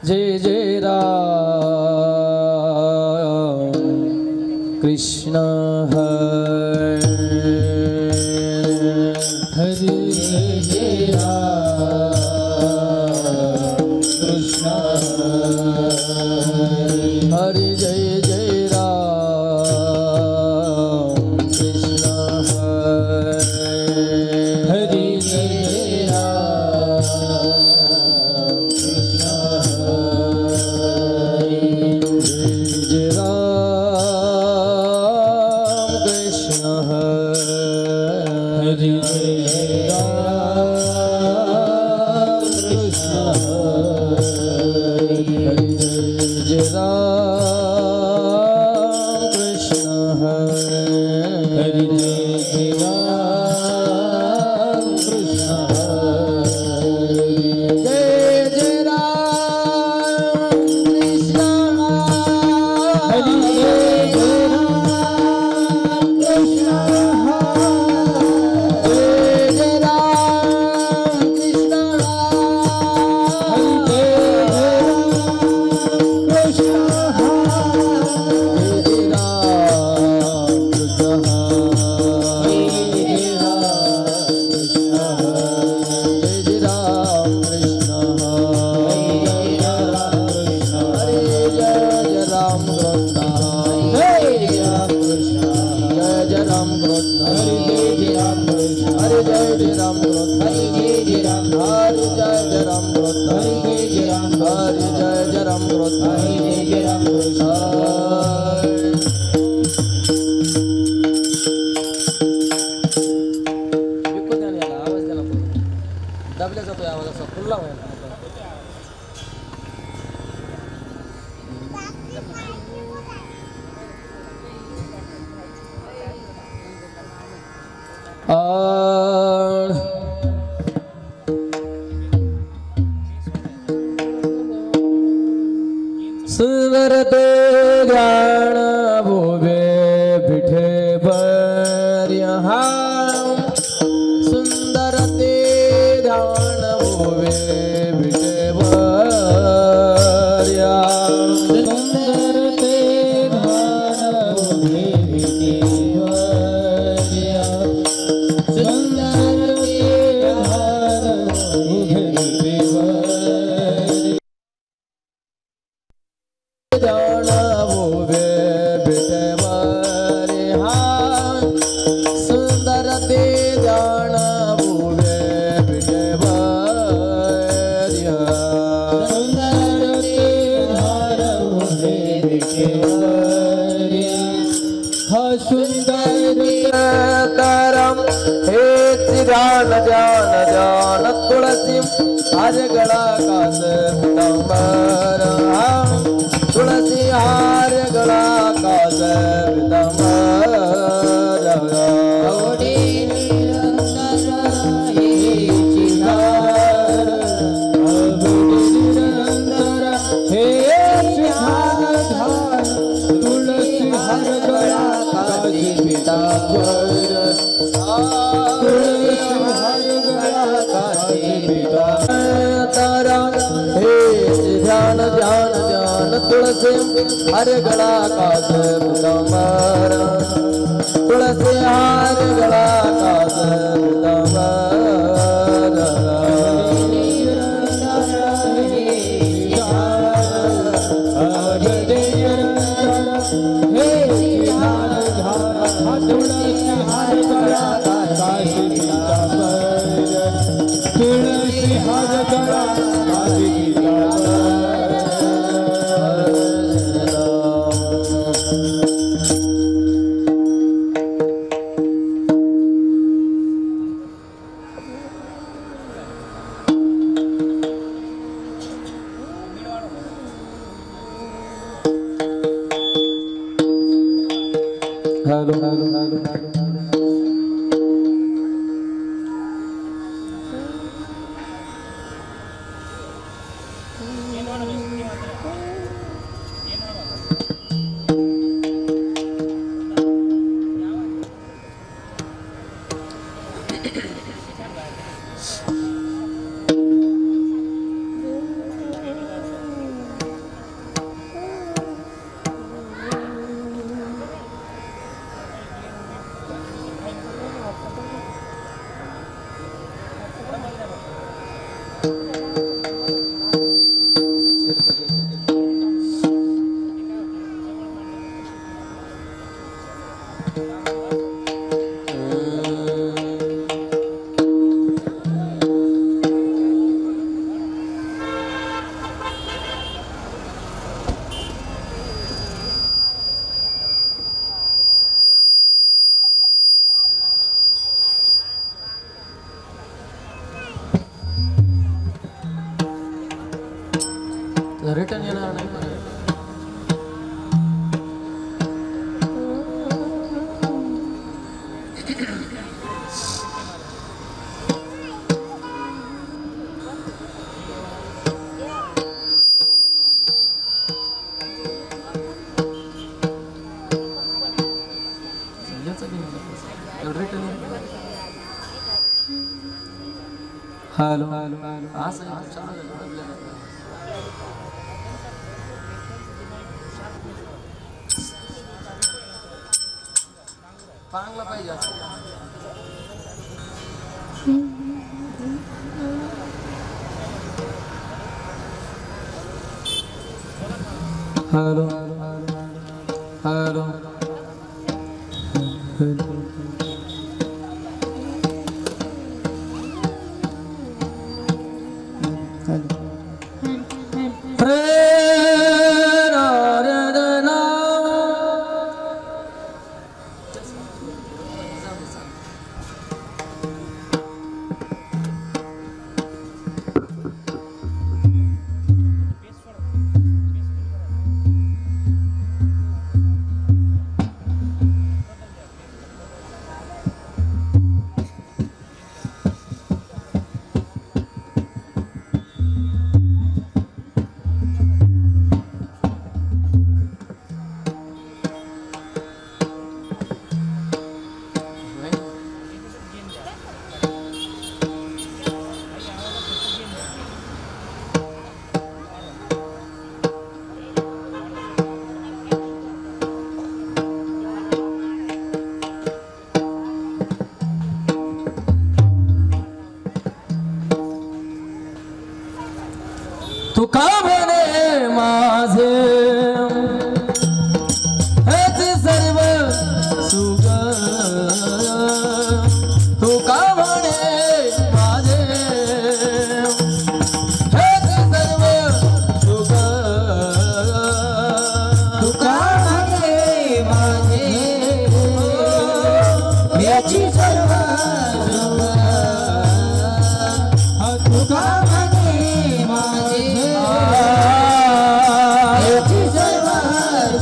जय जय राम कृष्ण हरे हरे जय जय राम कृष्ण हरे जय जय राम कृष्ण हरे जय जय राम कृष्ण हरे जय राम कृष्ण हरे जय राम कृष्ण जय जय राम कृष्ण हरे जय राम कृष्ण जय जय राम कृष्ण दबल्या जातोय आवाज असा खुल्ला व्हायला सुवरते ज्ञान भोवे बिठे पर यहाँ सुंदर ते ध्यान भोवे बिठे पर सुंदर ते ध्यान भोवे बिठे सुंदर ते ध्यान भोवे बिठे ध्यान भोवे बिठे सुंदर ते ध्यान भोवे बिठे सुंदर ते ध्यान भोवे बिठे सुंदर तरम हे ध्यान ध्यान ध्यान तुलसी हर गला कास पितांबर तुलसी हार गला कास पितांबर तुलसी हर गला कास ध्यान ध्यान ध्यान तुलसी हर गला कास पितांबर तुलसी हर गला कास हेलो हेलो हेलो रिटर्न येणार नाही. हॅलो हॅलो असं चांगला पाहिजे हॅलो हॅलो तू का म्हणे माझे हेच सर्व सुख तू का म्हणे माझे हेच सर्व सुख तू का म्हणे माझे याची सर्व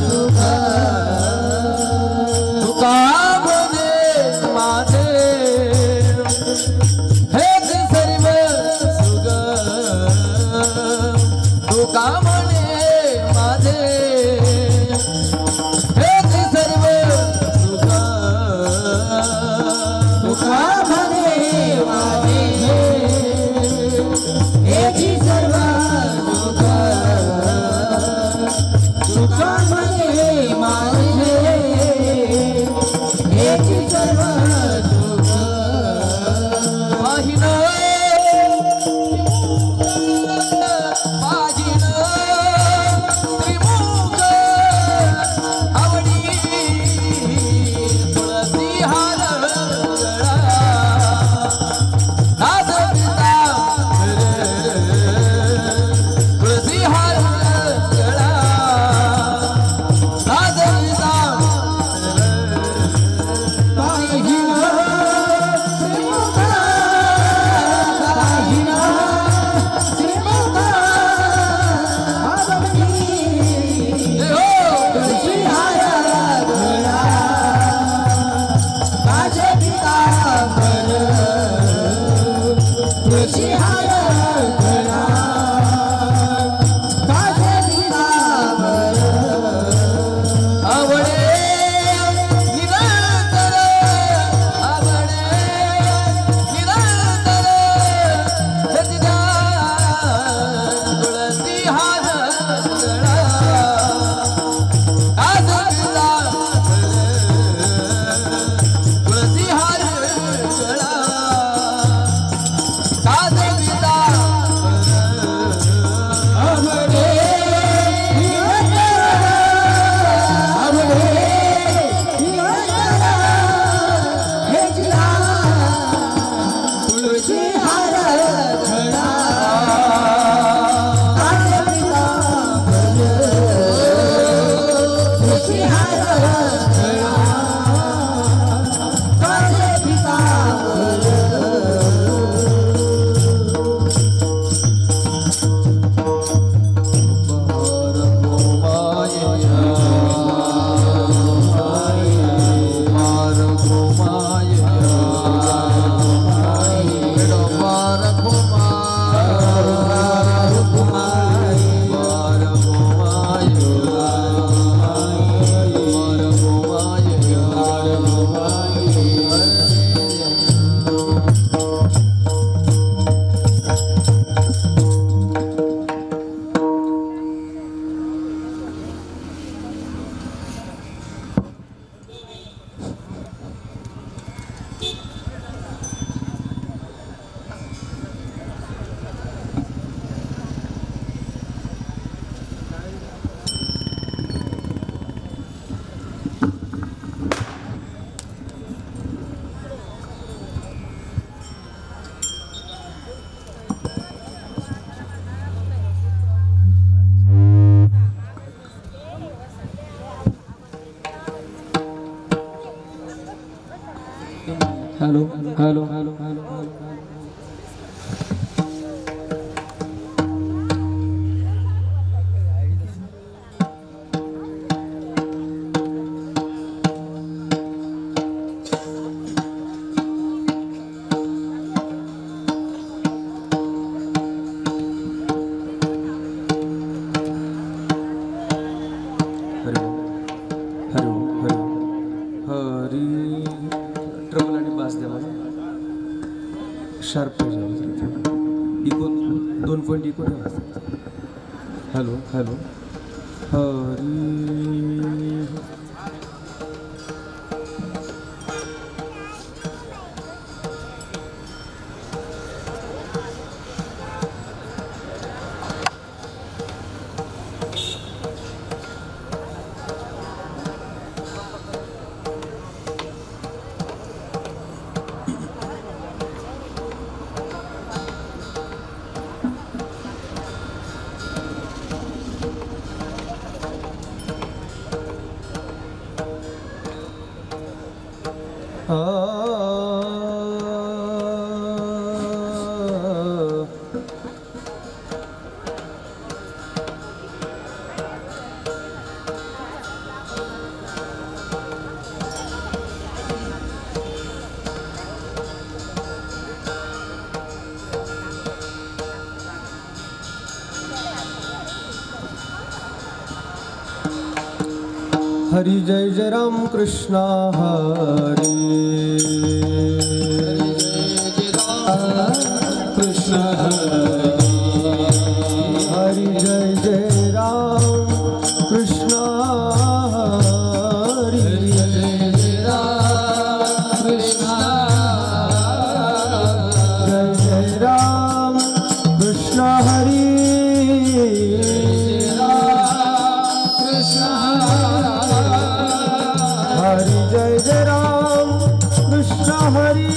सुख तू का आवडे hello sharp echo 2 point echo hello hello Hari Hari जय जय राम कृष्ण हरे कृष्ण हरि जय जय राम कृष्ण हरि जय जय राम कृष्ण जय जय राम कृष्ण हरि हरि जय जय राम कृष्ण हरि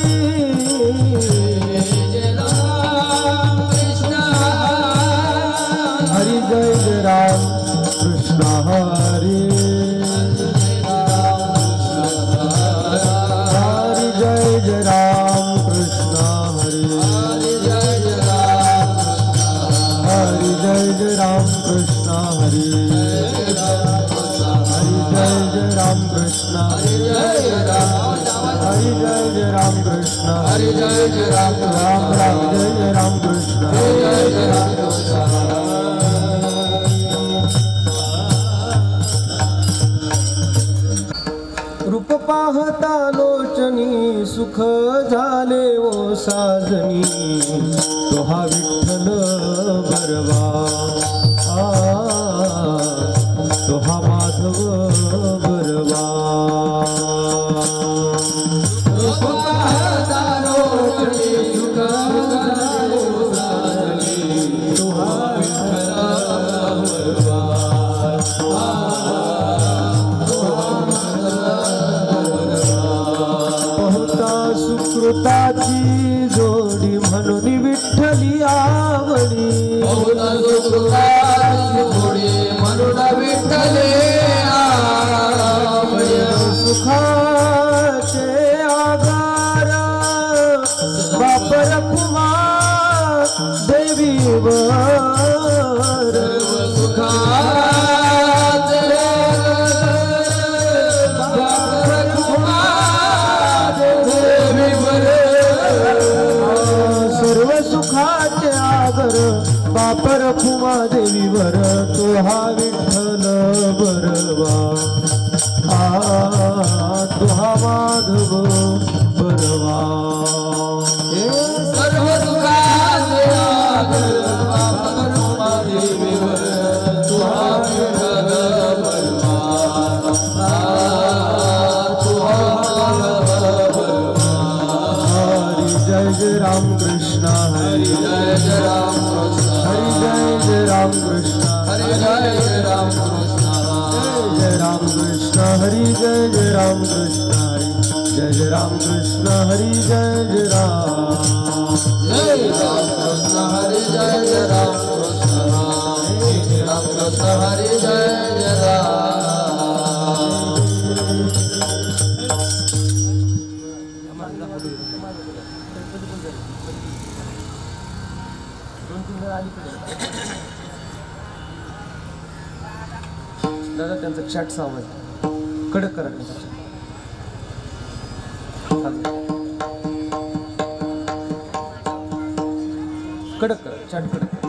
हरि जय जय राम कृष्ण हरि हरि जय जय राम कृष्ण हरि हरि जय जय राम कृष्ण हरि जय जय राम कृष्ण हरि जय जय राम कृष्ण हरि जय जय राम राम राम जय जय राम कृष्ण जय जय राम रूप पाहता लोचनी सुख झाले ओ साजनी तो हा विठ्ठल बरवा तो हा माधव बरवा रूप पाहता लोचनी सुख झाले ओ साजनी तो हा विठ्ठल बरवा सुकृताची जोडी म्हणून विठ्ठली आवडी सुकृताची जोडी म्हणून विठ्ठली आवडी सुखाचे आगार बापर कुमार देवीवर सुखाचे बापर कुमार सर्व सुखाचे आगर बापर खुमा देवीवर तो हा विठ्ठल बरवा तो हा माधव बरवा सर्व सुखाचे आगर बापर खुमा देवीवर तो हा विठ्ठल बरवा तो हा जय जय राम कृष्ण हरि जय जय राम कृष्ण हरि जय जय राम कृष्ण हरि जय जय राम कृष्ण जय राम कृष्ण हरि जय जय राम कृष्ण हरि जय जय राम कृष्ण हरि जय जय राम कृष्ण हरि जय जय राम कृष्ण राम कृष्ण हरि जय जय राम दादा त्यांचा चॅटचा आवाज कडक करा त्यांचा चॅट. कडक करा चॅट कडक करा.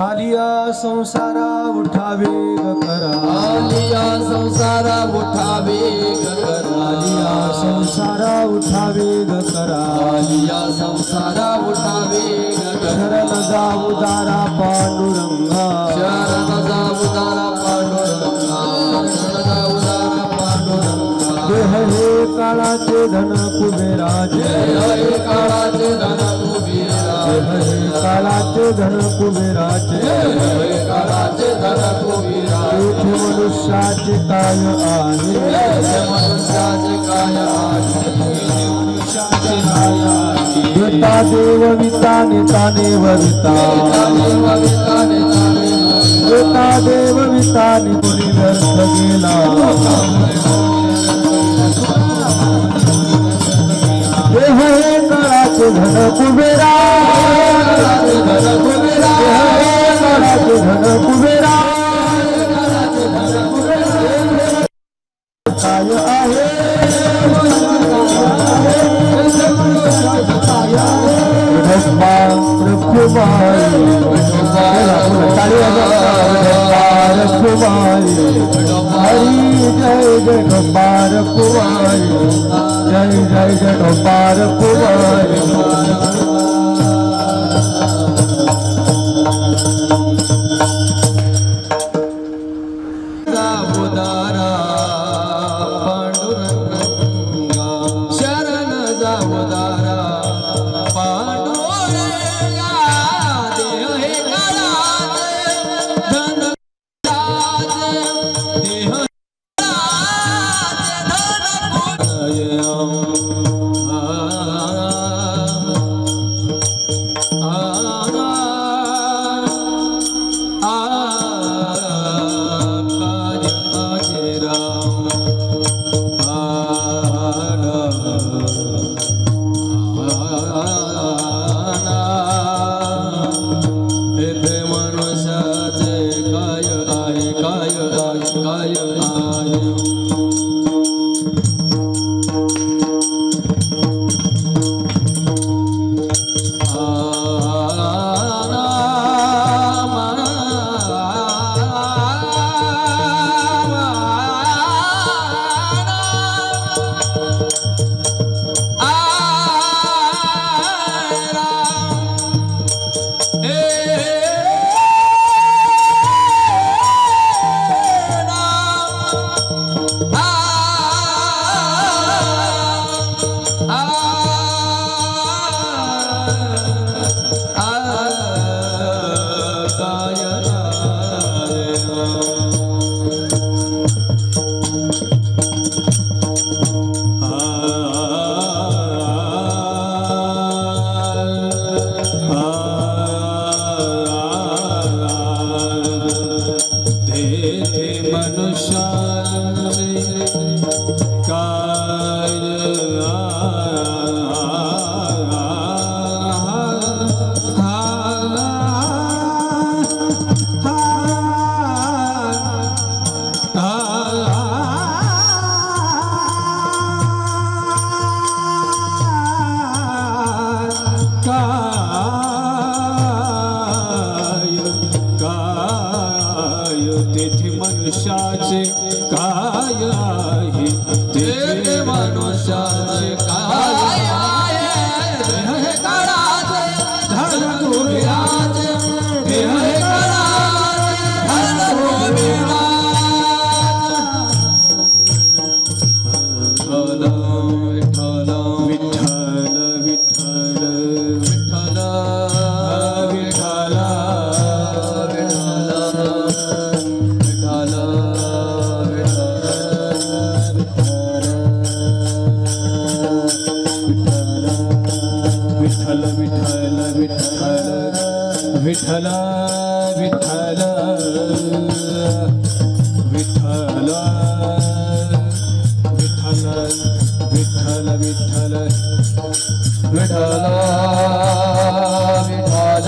आलिया संसारा उठावे ग करा, आलिया संसारा उठावे ग करा, आलिया संसारा उठावे ग करा, आलिया संसारा उठावे ग करा. शरण जाऊ दारा पांडुरंगा, शरण जाऊ दारा पांडुरंगा, शरण जाऊ दारा पांडुरंगा. देह हे काळाचे धन कुबेराचे, देह हे काळाचे धन कुबेराचे, देह हे काळाचे धन कुबेराचे, देह हे काळाचे धन कुबेराचे. येथे मनुष्याचे काय आहे, येथे मनुष्याचे काय आहे, मनुष्याचे काय आहे. देता देव विता नेता देव विता, देता देव विता कोणी व्यर्थ गेला. देह हे काळाचे धन कुबेरा, देह हे काळाचे धन कुबेरा. काय आहे विठोबा रखुमाई, रखुमाई. हरी जय जय ढोबा रखुमाई, जय जय जय ढोबा रखुमाई. विठ्ठल विठ्ठल विठ्ठल विठ्ठल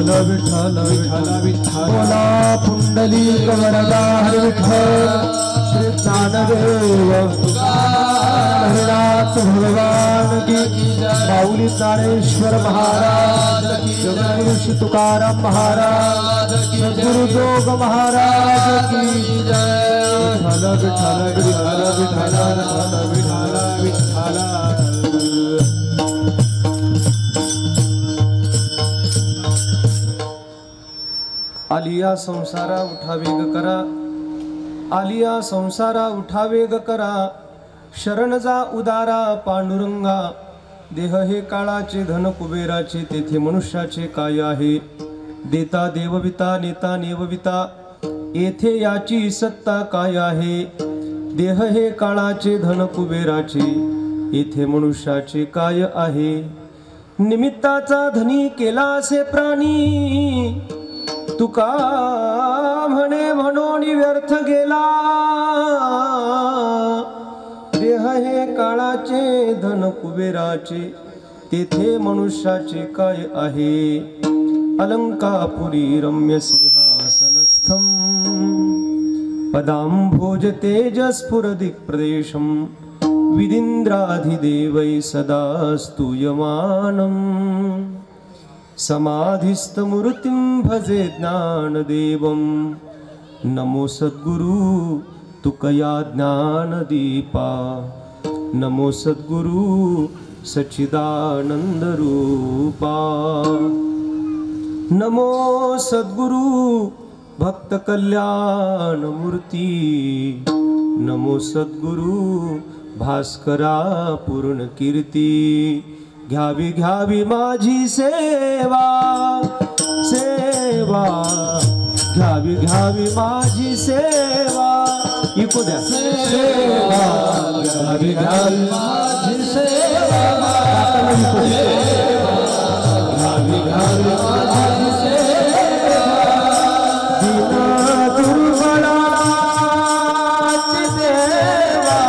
विठ्ठल विठ्ठल विठ्ठल विठ्ठल बोला पुंडलिक वरदा हरि विठ्ठल श्री ज्ञानदेव हरिनाथ भगवान की माऊली ज्ञानेश्वर महाराज की गुरु श्री तुकाराम महाराज की गुरु जोग महाराज की विठ्ठल विठ्ठल विठ्ठल विठ्ठल विठ्ठल विठ्ठल आलिया संसारा उठा वेग करा आलिया संसारा उठा वेग करा शरण जा उदारा पांडुरंगा देह हे काळाचे धन कुबेराचे तेथे मनुष्याचे काय आहे देता देवविता नेता नेवविता येथे याची सत्ता काय आहे देह हे काळाचे धन कुबेराचे येथे मनुष्याचे काय आहे निमित्ताचा धनी केला असे प्राणी तुका म्हणे म्हणून व्यर्थ गेला देह हे काळाचे धन कुबेराचे तेथे मनुष्याचे काय आहे अलंकापुरी रम्य सिंहासनस्थम पदांभोज तेजस्फुरदिक् प्रदेशम विदिन्द्राधिदेवै सदा स्तूयमानम् समाधिस्थमूर्तिं भजे ज्ञानदेवं नमो सद्गुरु तुकया ज्ञानदीपा नमो सद्गुरु सच्चिदानन्दरूपा नमो सद्गुरु भक्तकल्याणमूर्ती नमो सद्गुरु भास्करा पूर्णकीर्ती घ्यावी घ्यावी माझी सेवा सेवा घ्यावी घ्यावी माझी सेवा इको द्या सेवा घ्यावी घ्यावी माझी सेवा घ्यावी घ्यावी माझी सेवा दीना दुर्बळाची देवा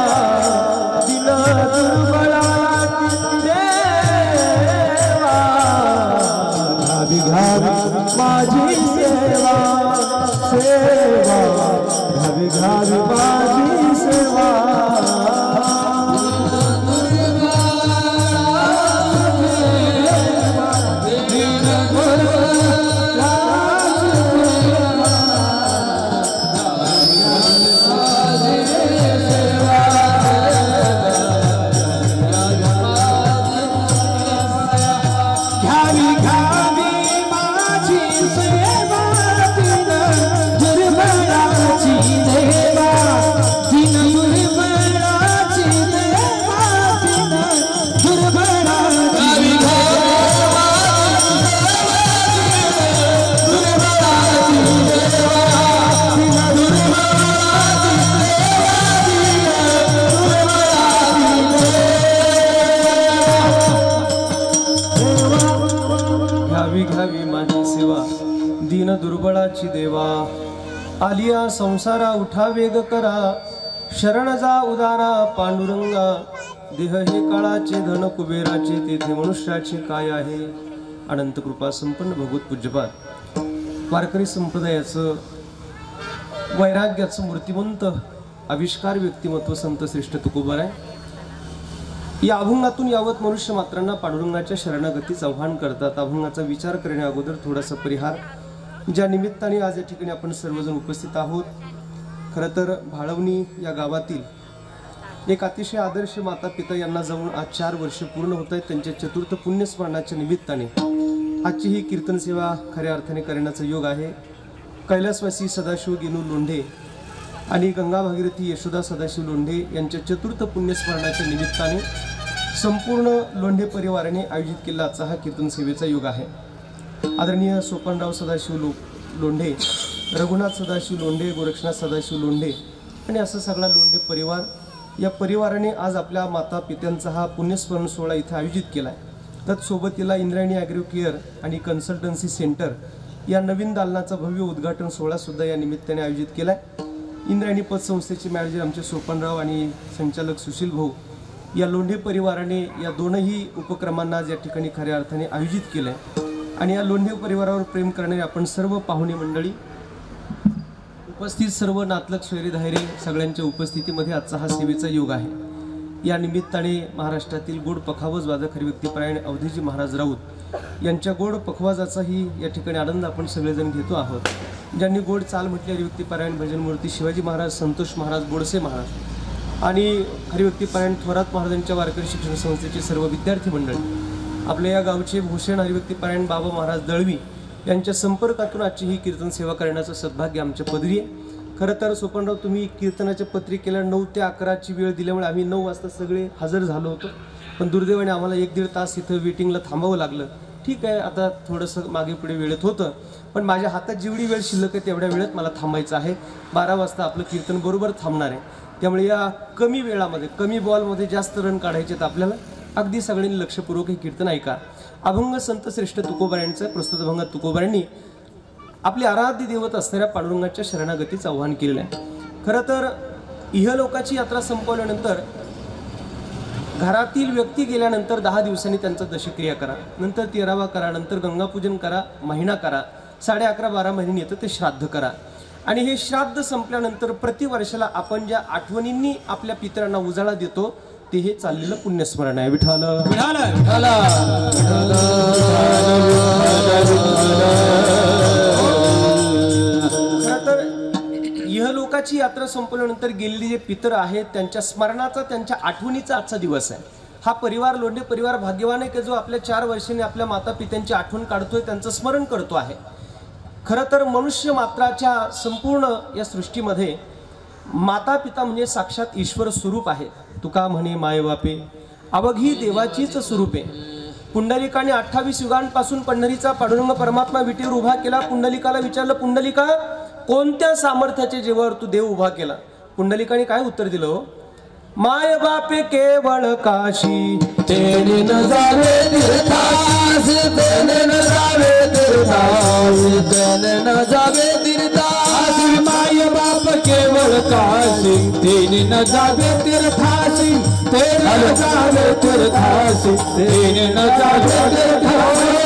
दीना दुर्बळाची घ्यावी माझी सेवा सेवा घ्यावी घ्यावी माझी सेवा दीन दुर्बळाची देवा आलिया संसारा उठा वेग करा शरण जा उदारा पांडुरंगा देह हे काळाचे धन कुबेराचे तेथे मनुष्याचे काय आहे अनंत कृपा संपन्न भगवत पूज्यपाद वारकरी संप्रदायाचं वैराग्याचं मूर्तिमंत आविष्कार व्यक्तिमत्व संत श्रेष्ठ तुकोबाराय या अभंगातून यावत मनुष्य मात्रांना पांडुरंगाच्या शरणागतीच आव्हान करतात। अभंगाचा विचार करण्या अगोदर थोडासा परिहार ज्या निमित्ताने आज या ठिकाणी आपण सर्वजण उपस्थित आहोत। खरं तर भाळवणी या गावातील एक अतिशय आदर्श माता पिता यांना जाऊन आज 4 वर्ष पूर्ण होत आहेत। त्यांच्या चतुर्थ पुण्यस्मरणाच्या निमित्ताने आजची ही कीर्तन सेवा खऱ्या अर्थाने करण्याचा योग आहे। कैलासवासी सदाशिव गिनू लोंढे आणि गंगा भागीरथी यशोदा सदाशिव लोंढे यांच्या चतुर्थ पुण्यस्मरणाच्या निमित्ताने संपूर्ण लोंढे परिवाराने आयोजित केलेला आजचा हा कीर्तन सेवेचा योग आहे। आदरणीय सोपानराव सदाशिव लोंढे रघुनाथ सदाशिव लोंढे, गोरक्षनाथ सदाशिव लोंढे आणि असं सगळा लोंढे परिवार, या परिवाराने आज आपल्या माता पित्यांचा हा पुण्यस्मरण सोहळा इथं आयोजित केला आहे. तत्सोबतीला इंद्रायणी ॲग्रो केअर आणि कन्सल्टन्सी सेंटर या नवीन दालनाचा भव्य उद्घाटन सोहळासुद्धा या निमित्ताने आयोजित केला आहे. इंद्रायणी पतसंस्थेचे मॅनेजर आमचे सोपनराव आणि संचालक सुशील भाऊ या लोंढे परिवाराने या दोनही उपक्रमांना आज या ठिकाणी खऱ्या अर्थाने आयोजित केलं आहे. आणि या लोंढे परिवारावर प्रेम करणारे आपण सर्व पाहुणे मंडळी, उपस्थित सर्व नातलग सोयरे धायरे सगळ्यांच्या उपस्थितीमध्ये आजचा हा सेवेचा योग आहे. या निमित्ताने महाराष्ट्रातील गोड पखावज वादक हरिभक्तीपरायण अवधूजी महाराज राऊत यांच्या गोड पखवाजाचाही या ठिकाणी आनंद आपण सगळेजण घेतो आहोत. ज्यांनी गोड चाल म्हटली हरिभक्तीपरायण भजनमूर्ती शिवाजी महाराज, संतोष महाराज, बोडसे महाराज आणि हरिभक्तीपरायण थोरात महाराजांच्या वारकरी शिक्षण संस्थेचे सर्व विद्यार्थी मंडळी, आपल्या या गावचे भूषण हरिभक्तीपरायण बाबा महाराज दळवी यांच्या संपर्कातून आजची ही कीर्तन सेवा करण्याचं सद्भाग्य आमच्या पदरी आहे. खरं तर सोपनराव, तुम्ही कीर्तनाच्या पत्रिकेला 9 ते 11ची वेळ दिल्यामुळे आम्ही 9 वाजता सगळे हजर झालो होतो, पण दुर्दैवाने आम्हाला 1-1.5 तास इथं वेटिंगला थांबावं लागलं. ठीक आहे, आता थोडंसं मागे पुढे वेळेत होतं, पण माझ्या हातात जेवढी वेळ शिल्लक आहे तेवढ्या वेळेत मला थांबायचं आहे. 12 वाजता आपलं कीर्तन बरोबर थांबणार आहे. त्यामुळे या कमी वेळामध्ये, कमी बॉलमध्ये जास्त रन काढायचे आहेत आपल्याला. अगदी सगळ्यांनी लक्षपूर्वक हे कीर्तन ऐका. अभंग संत श्रेष्ठ तुकोबारायांचं प्रस्तुत अभंगात तुकोबारायांनी आपली आराध्य देवत असणाऱ्या पांडुरंगाच्या शरणागतीचं आव्हान केलेलं आहे. खरं तर इहलोकाची यात्रा संपवल्यानंतर घरातील व्यक्ती गेल्यानंतर 10 दिवसांनी त्यांचा दशक्रिया करा, नंतर 13वा करा, नंतर गंगापूजन करा, महिना करा, 11.5-12 महिन्यांनी येतं ते श्राद्ध करा. आणि हे श्राद्ध संपल्यानंतर प्रतिवर्षाला आपण ज्या आठवणींनी आपल्या पितरांना उजाळा देतो ते हे चाललेलं पुण्यस्मरण आहे. विठाल विठाल विठाल इहलोकाची यात्रा संपल्यानंतर गेलेले जे पितर आहेत त्यांच्या स्मरणाचा, त्यांच्या आठवणीचा आजचा दिवस आहे. हा परिवार, लोंढे परिवार भाग्यवान आहे की जो आपल्या 4 वर्षांनी आपल्या माता पित्यांची आठवण काढतोय, त्यांचं स्मरण करतो आहे. खरं तर मनुष्य मात्राच्या संपूर्ण या सृष्टीमध्ये माता पिता म्हणजे साक्षात ईश्वर स्वरूप आहे. तुका म्हणे माय बापे अवघी देवाचीच स्वरूपे. पुंडलिकाने 28 युगांपासून पंढरीचा पांडुरंग परमात्मा विटेवर उभा केला. पुंडलिकाला विचारलं, पुंडलिका कोणत्या सामर्थ्याच्या जीवावर तू देव उभा केला? पुंडलिकाने काय उत्तर दिलं? माय बापे केवळ काशी तेने न जावे तीर्थास, तेने न जावे तीर्थास, तेने न जावे तीर्थास. माय बाप केवळ काशी तेने न जावे तीर्थासी, तेने न जावे तीर्थासी, तेने न जावे तीर्थासी.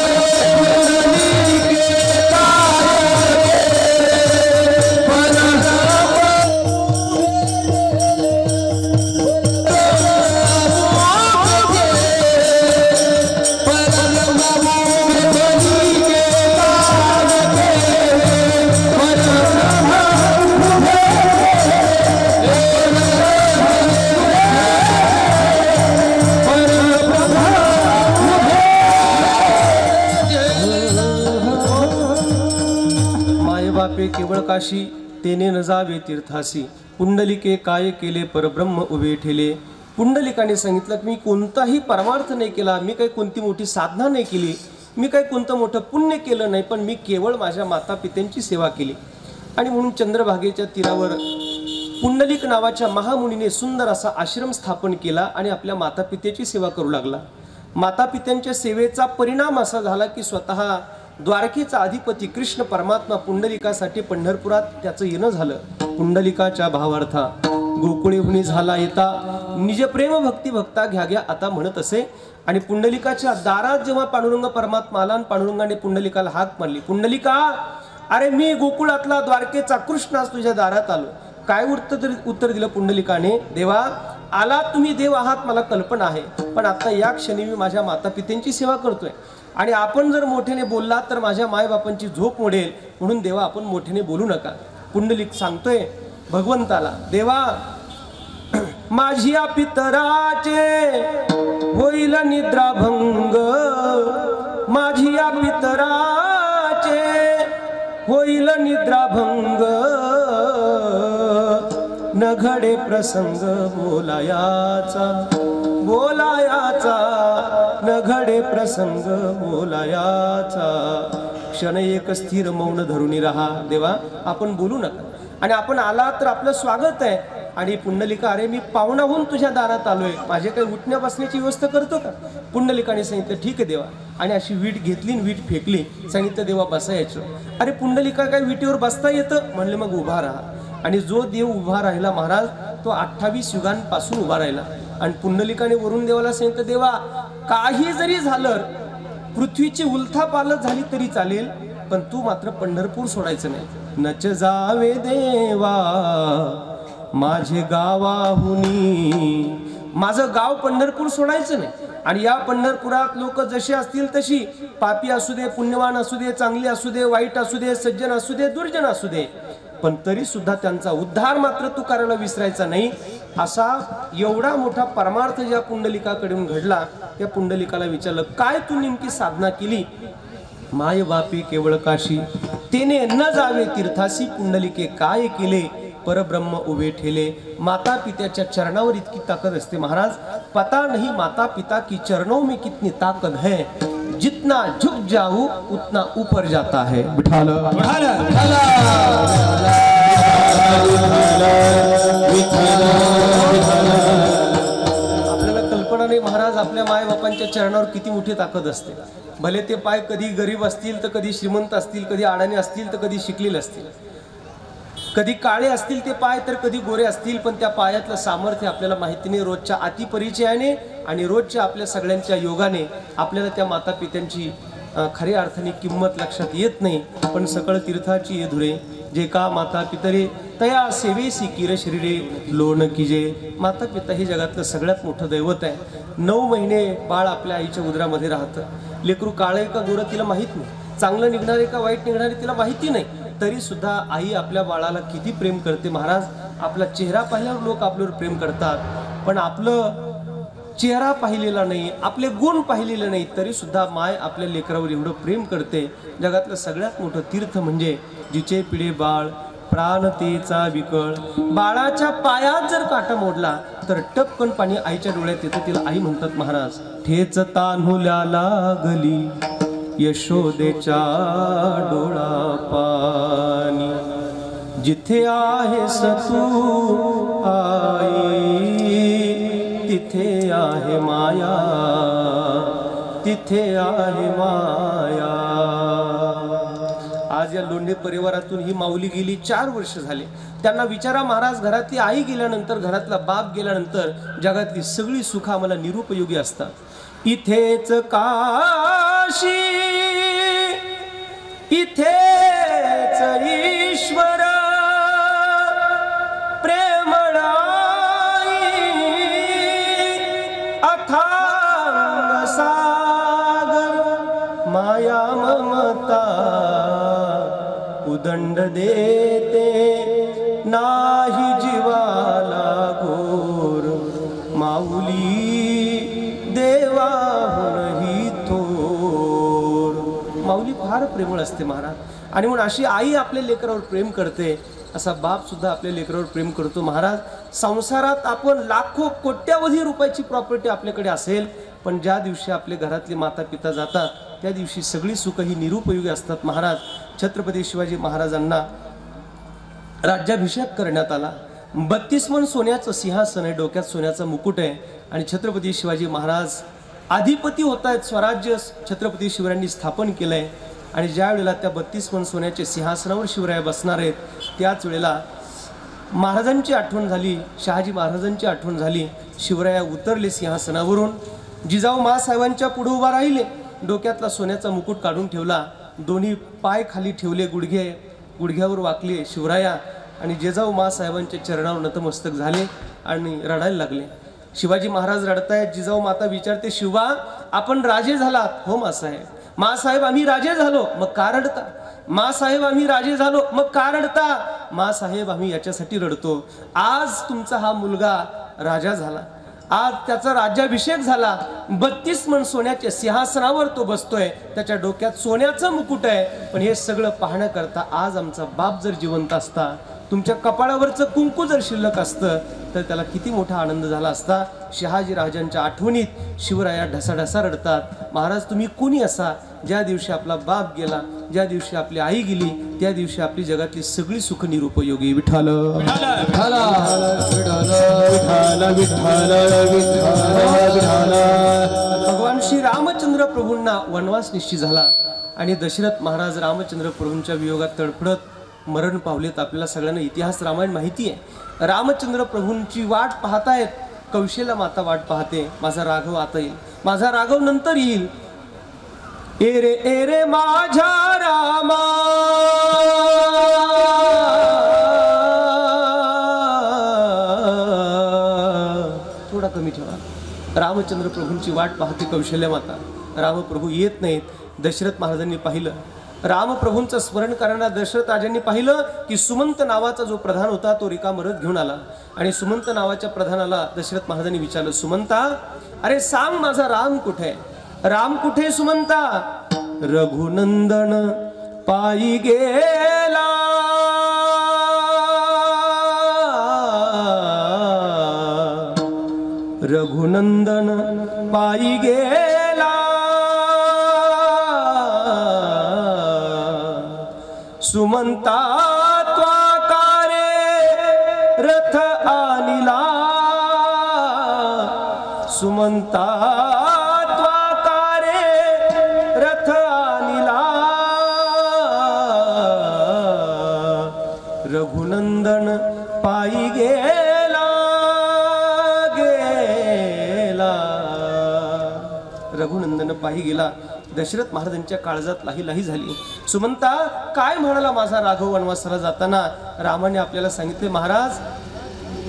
केवळ काशी तेने न जावे तीर्थासी. पुंडलिके काय केले परब्रह्म उभे ठेले. पुंडलिकाने सांगितलं की मी कोणताही परमार्थ नाही केला, मी काही कोणती मोठी साधना नाही केली, मी काही कोणतं मोठं पुण्य केलं नाही, पण मी केवळ माझ्या माता पित्यांची सेवा केली. आणि म्हणून चंद्रभागेच्या तीरावर पुंडलिक नावाच्या महामुनीने सुंदर असा आश्रम स्थापन केला आणि आपल्या माता पित्याची सेवा करू लागला. माता पित्यांच्या सेवेचा परिणाम असा झाला की स्वतः द्वारकेचा अधिपती कृष्ण परमात्मा पुंडलिकासाठी पंढरपुरात त्याचं येणं झालं. पुंडलिकाच्या भावार्था गोकुळेहुनी झाला येता, निज प्रेम भक्ती भक्ता घ्या घ्या आता म्हणत असे. आणि पुंडलिकाच्या दारात जेव्हा पांडुरंग परमात्मा आला आणि पांडुरंगाने पुंडलिकाला हाक मारली, पुंडलिका अरे मी गोकुळातला द्वारकेचा कृष्ण आज तुझ्या दारात आलो. काय उत्तर दिलं पुंडलिकाने? देवा आला तुम्ही देव आहात मला कल्पना आहे, पण आता या क्षणी मी माझ्या माता पित्यांची सेवा करतोय आणि आपण जर मोठ्याने बोललात तर माझ्या मायबापांची झोप मोडेल, म्हणून देवा आपण मोठ्याने बोलू नका. पुंडलिक सांगतोय भगवंताला, देवा माझी या पितराचे होईल निद्राभंग, माझी या पितराचे होईल निद्राभंग, न घडे प्रसंग बोलायाचा बोलायाचा, न घडे प्रसंग बोलायाचा, क्षण एक स्थिर मौन धरुनी राहा. देवा आपण बोलू नका, आणि आपण आला तर आपलं स्वागत आहे. आणि पुंडलिका, अरे मी पाहुणाहून तुझ्या दारात आलोय, माझे काही उठण्या बसण्याची व्यवस्था करतो का? पुंडलिकाने सांगितलं ठीक आहे देवा, आणि अशी वीट घेतली आणि वीट फेकली. सांगितलं देवा बसायचं. अरे पुंडलिका काय विटीवर बसता येतं? म्हणले मग उभा राहा. आणि जो देव उभा राहिला महाराज, तो 28 युगांपासून उभा राहिला. आणि पुंडलिकाने वरून देवाला सांगितलं देवा काही जरी झालं, पृथ्वीची उलथापालथ झाली तरी चालेल, पण तू मात्र पंढरपूर सोडायचं नाही. नच जावे देवा माझे गावाहुनी, माझं गाव पंढरपूर सोडायचं नाही. आणि या पंढरपुरात लोक जसे असतील तशी, पापी असू दे, पुण्यवान असू दे, चांगले असू दे, वाईट असू दे, सज्जन असू दे, दुर्जन असू दे, पण तरी सुद्धा त्यांचा उद्धार मात्र तू करायला विसरायचा नाही. असा एवढा मोठा परमार्थ ज्या पुंडलिकाकडून घडला. त्या पुंडलिकाला विचारलं काय तू नेमकी साधना केली? माय बापी केवळ काशी, तेने न जावे तीर्थासी, पुंडलिके काय केले? परब्रह्म उभे ठेले. माता पित्याच्या चरणावर इतकी ताकद असते महाराज. पता नहीं माता पिता की चरणों में कितनी ताकद है, जितना झुक जाऊं उतना ऊपर जाता है. विठाल आपल्याला कल्पना नाही महाराज, आपल्या माय बापांच्या चरणावर किती मोठी ताकद असते. भले ते पाय कधी गरीब असतील तर कधी श्रीमंत असतील, कधी अडाणी असतील तर कधी शिकलेले असतील, कधी काळे असतील ते पाय तर कधी गोरे असतील, पण त्या पायातलं सामर्थ्य आपल्याला माहिती नाही. रोजच्या अतिपरिचयाने आणि रोजच्या आपल्या सगळ्यांच्या योगाने आपल्याला त्या माता पित्यांची खऱ्या अर्थाने किंमत लक्षात येत नाही. पण सकळ तीर्थाची ये धुरे, जे का माता पितरे तया सेवेसी किर शरीरे लोण कीजे. माता पिता हे जगातलं सगळ्यात मोठं दैवत आहे. 9 महिने बाळ आपल्या आईच्या उदरामध्ये राहतं. लेकरू काळे का गोरं तिला माहीत नाही, चांगलं निघणारे का वाईट निघणारे तिला माहिती नाही, तरी सुद्धा आई आपल्या बाळाला किती प्रेम करते महाराज. आपला चेहरा पाहिल्यावर लोक आपल्यावर प्रेम करतात, पण आपलं चेहरा पाहिलेला नाही, आपले गुण पाहिलेले नाही, तरी सुद्धा माय आपल्या लेकरावर एवढं प्रेम करते. जगातलं सगळ्यात मोठं तीर्थ म्हणजे जिचे पिढे बाळ प्राणतेचा विकळ. बाळाच्या पायात जर काटा मोडला तर टपकन पाणी आईच्या डोळ्यात येतं. तिला आई म्हणतात महाराज. ठेच तान्हुल्या लागली यशोदेच्या डोळा पाणी, जिथे आहेस तू आई तिथे आहे माया, तिथे आहे माया. आज या लोंढे परिवारातून ही माऊली गेली 4 वर्ष झाले. त्यांना विचारा महाराज, घरातली आई गेल्यानंतर, घरातला बाप गेल्यानंतर जगातली सगळी सुख आम्हाला निरुपयोगी असतात. इथेच काशी, इथेच ईश्वर, प्रेमळाई अथांग सागर, माया ममता उदंड देते, नाही जीवाला घोर, माऊली देवाहुनही थोर. माऊली फार प्रेमळ असते महाराज. आणि म्हणून अशी आई आपल्या लेकरावर प्रेम करते, असा बाप सुद्धा आपल्या लेकरावर प्रेम करतो महाराज. संसारात आपण लाखो कोट्यावधी रुपयाची प्रॉपर्टी आपल्याकडे असेल, पण ज्या दिवशी आपल्या घरातले माता पिता जातात त्या दिवशी सगळी सुख ही निरुपयोगी असतात महाराज. छत्रपती शिवाजी महाराजांना राज्याभिषेक करण्यात आला. 32 मन सोन्याचं सिंहासन आहे, डोक्यात सोन्याचा मुकुट आहे, आणि छत्रपती शिवाजी महाराज अधिपती होत आहेत. स्वराज्य छत्रपती शिवरायांनी स्थापन केलं आहे. आणि ज्या वेळेला त्या 32 मन सोन्याच्या सिंहासनावर शिवराय बसणार आहेत, त्याच वेळेला महाराजांची आठवण झाली, शहाजी महाराजांची आठवण झाली. शिवराया उतरले सिंहासनावरून, जिजाऊ मासाहेबांच्या पुढे उभा राहिले, डोक्यातला सोन्याचा मुकुट काढून ठेवला, दोन्ही पाय खाली ठेवले, गुडघ्यावर वाकले शिवराया, आणि जिजाऊ मासाहेबांच्या चरणावर नतमस्तक झाले आणि रडायला लागले. शिवाजी महाराज रडतायत. जिजाऊ माता विचारते, शिवा आपण राजे झालात? हो मासाहेब. मासाहेब आम्ही राजे झालो, मग का रडता? मासाहेब आम्ही राजे झालो, मग का रडता? मासाहेब आम्ही याच्यासाठी रडतो, आज तुमचा हा मुलगा राजा झाला, आज त्याचा राज्याभिषेक झाला, 32 मन सोन्याच्या सिंहासनावर तो बसतोय, त्याच्या डोक्यात सोन्याचं मुकुट आहे. पण हे सगळं पाहण्याकरता आज आमचा बाप जर जिवंत असता, तुमच्या कपाळावरचं कुंकू जर शिल्लक असतं, तर त्याला किती मोठा आनंद झाला असता. शहाजी राजांच्या आठवणीत शिवराया ढसाढसा रडतात. महाराज तुम्ही कोणी असा, ज्या दिवशी आपला बाप गेला, ज्या दिवशी आपली आई गेली, त्या दिवशी आपली जगातली सगळी सुख निरुपयोगी. विठ्ठल भगवान श्री रामचंद्र प्रभूंना वनवास निश्चित झाला आणि दशरथ महाराज रामचंद्र प्रभूंच्या वियोगात तडफडत मरण पावलेत. आपल्याला सगळ्यांना इतिहास रामायण माहिती आहे. रामचंद्र प्रभूंची वाट पाहतायत, कौशल्या माता वाट पाहते. माझा राघव आता येईल, माझा राघव नंतर येईल. ए रे माझ्या रामा थोडा कमी ठेवा. रामचंद्र प्रभूंची वाट पाहते कौशल्या माता. रामप्रभू येत नाहीत. दशरथ महाराजांनी पाहिलं, रामप्रभूंचं स्मरण करणाऱ्या दशरथ राजांनी पाहिलं की सुमंत नावाचा जो प्रधान होता तो रिकाम रथ घेऊन आला. आणि सुमंत नावाच्या प्रधानाला दशरथ महाराजांनी विचारलं, सुमंता अरे सांग माझा राम कुठे? राम कुठे सुमंता? रघुनंदन पायी गेला, रघुनंदन पायी गेला, सुमंता त्वाकारे रथ आनिला, सुमंता त्वाकारे रथ आनिला, रघुनंदन पायी गेला गेला. रघुनंदन पायी गेला. दशरथ महाराजांच्या काळजात लाही लाही झाली. सुमंता काय म्हणाला माझा राघव वनवासाला जाताना? रामाने आपल्याला सांगितले, महाराज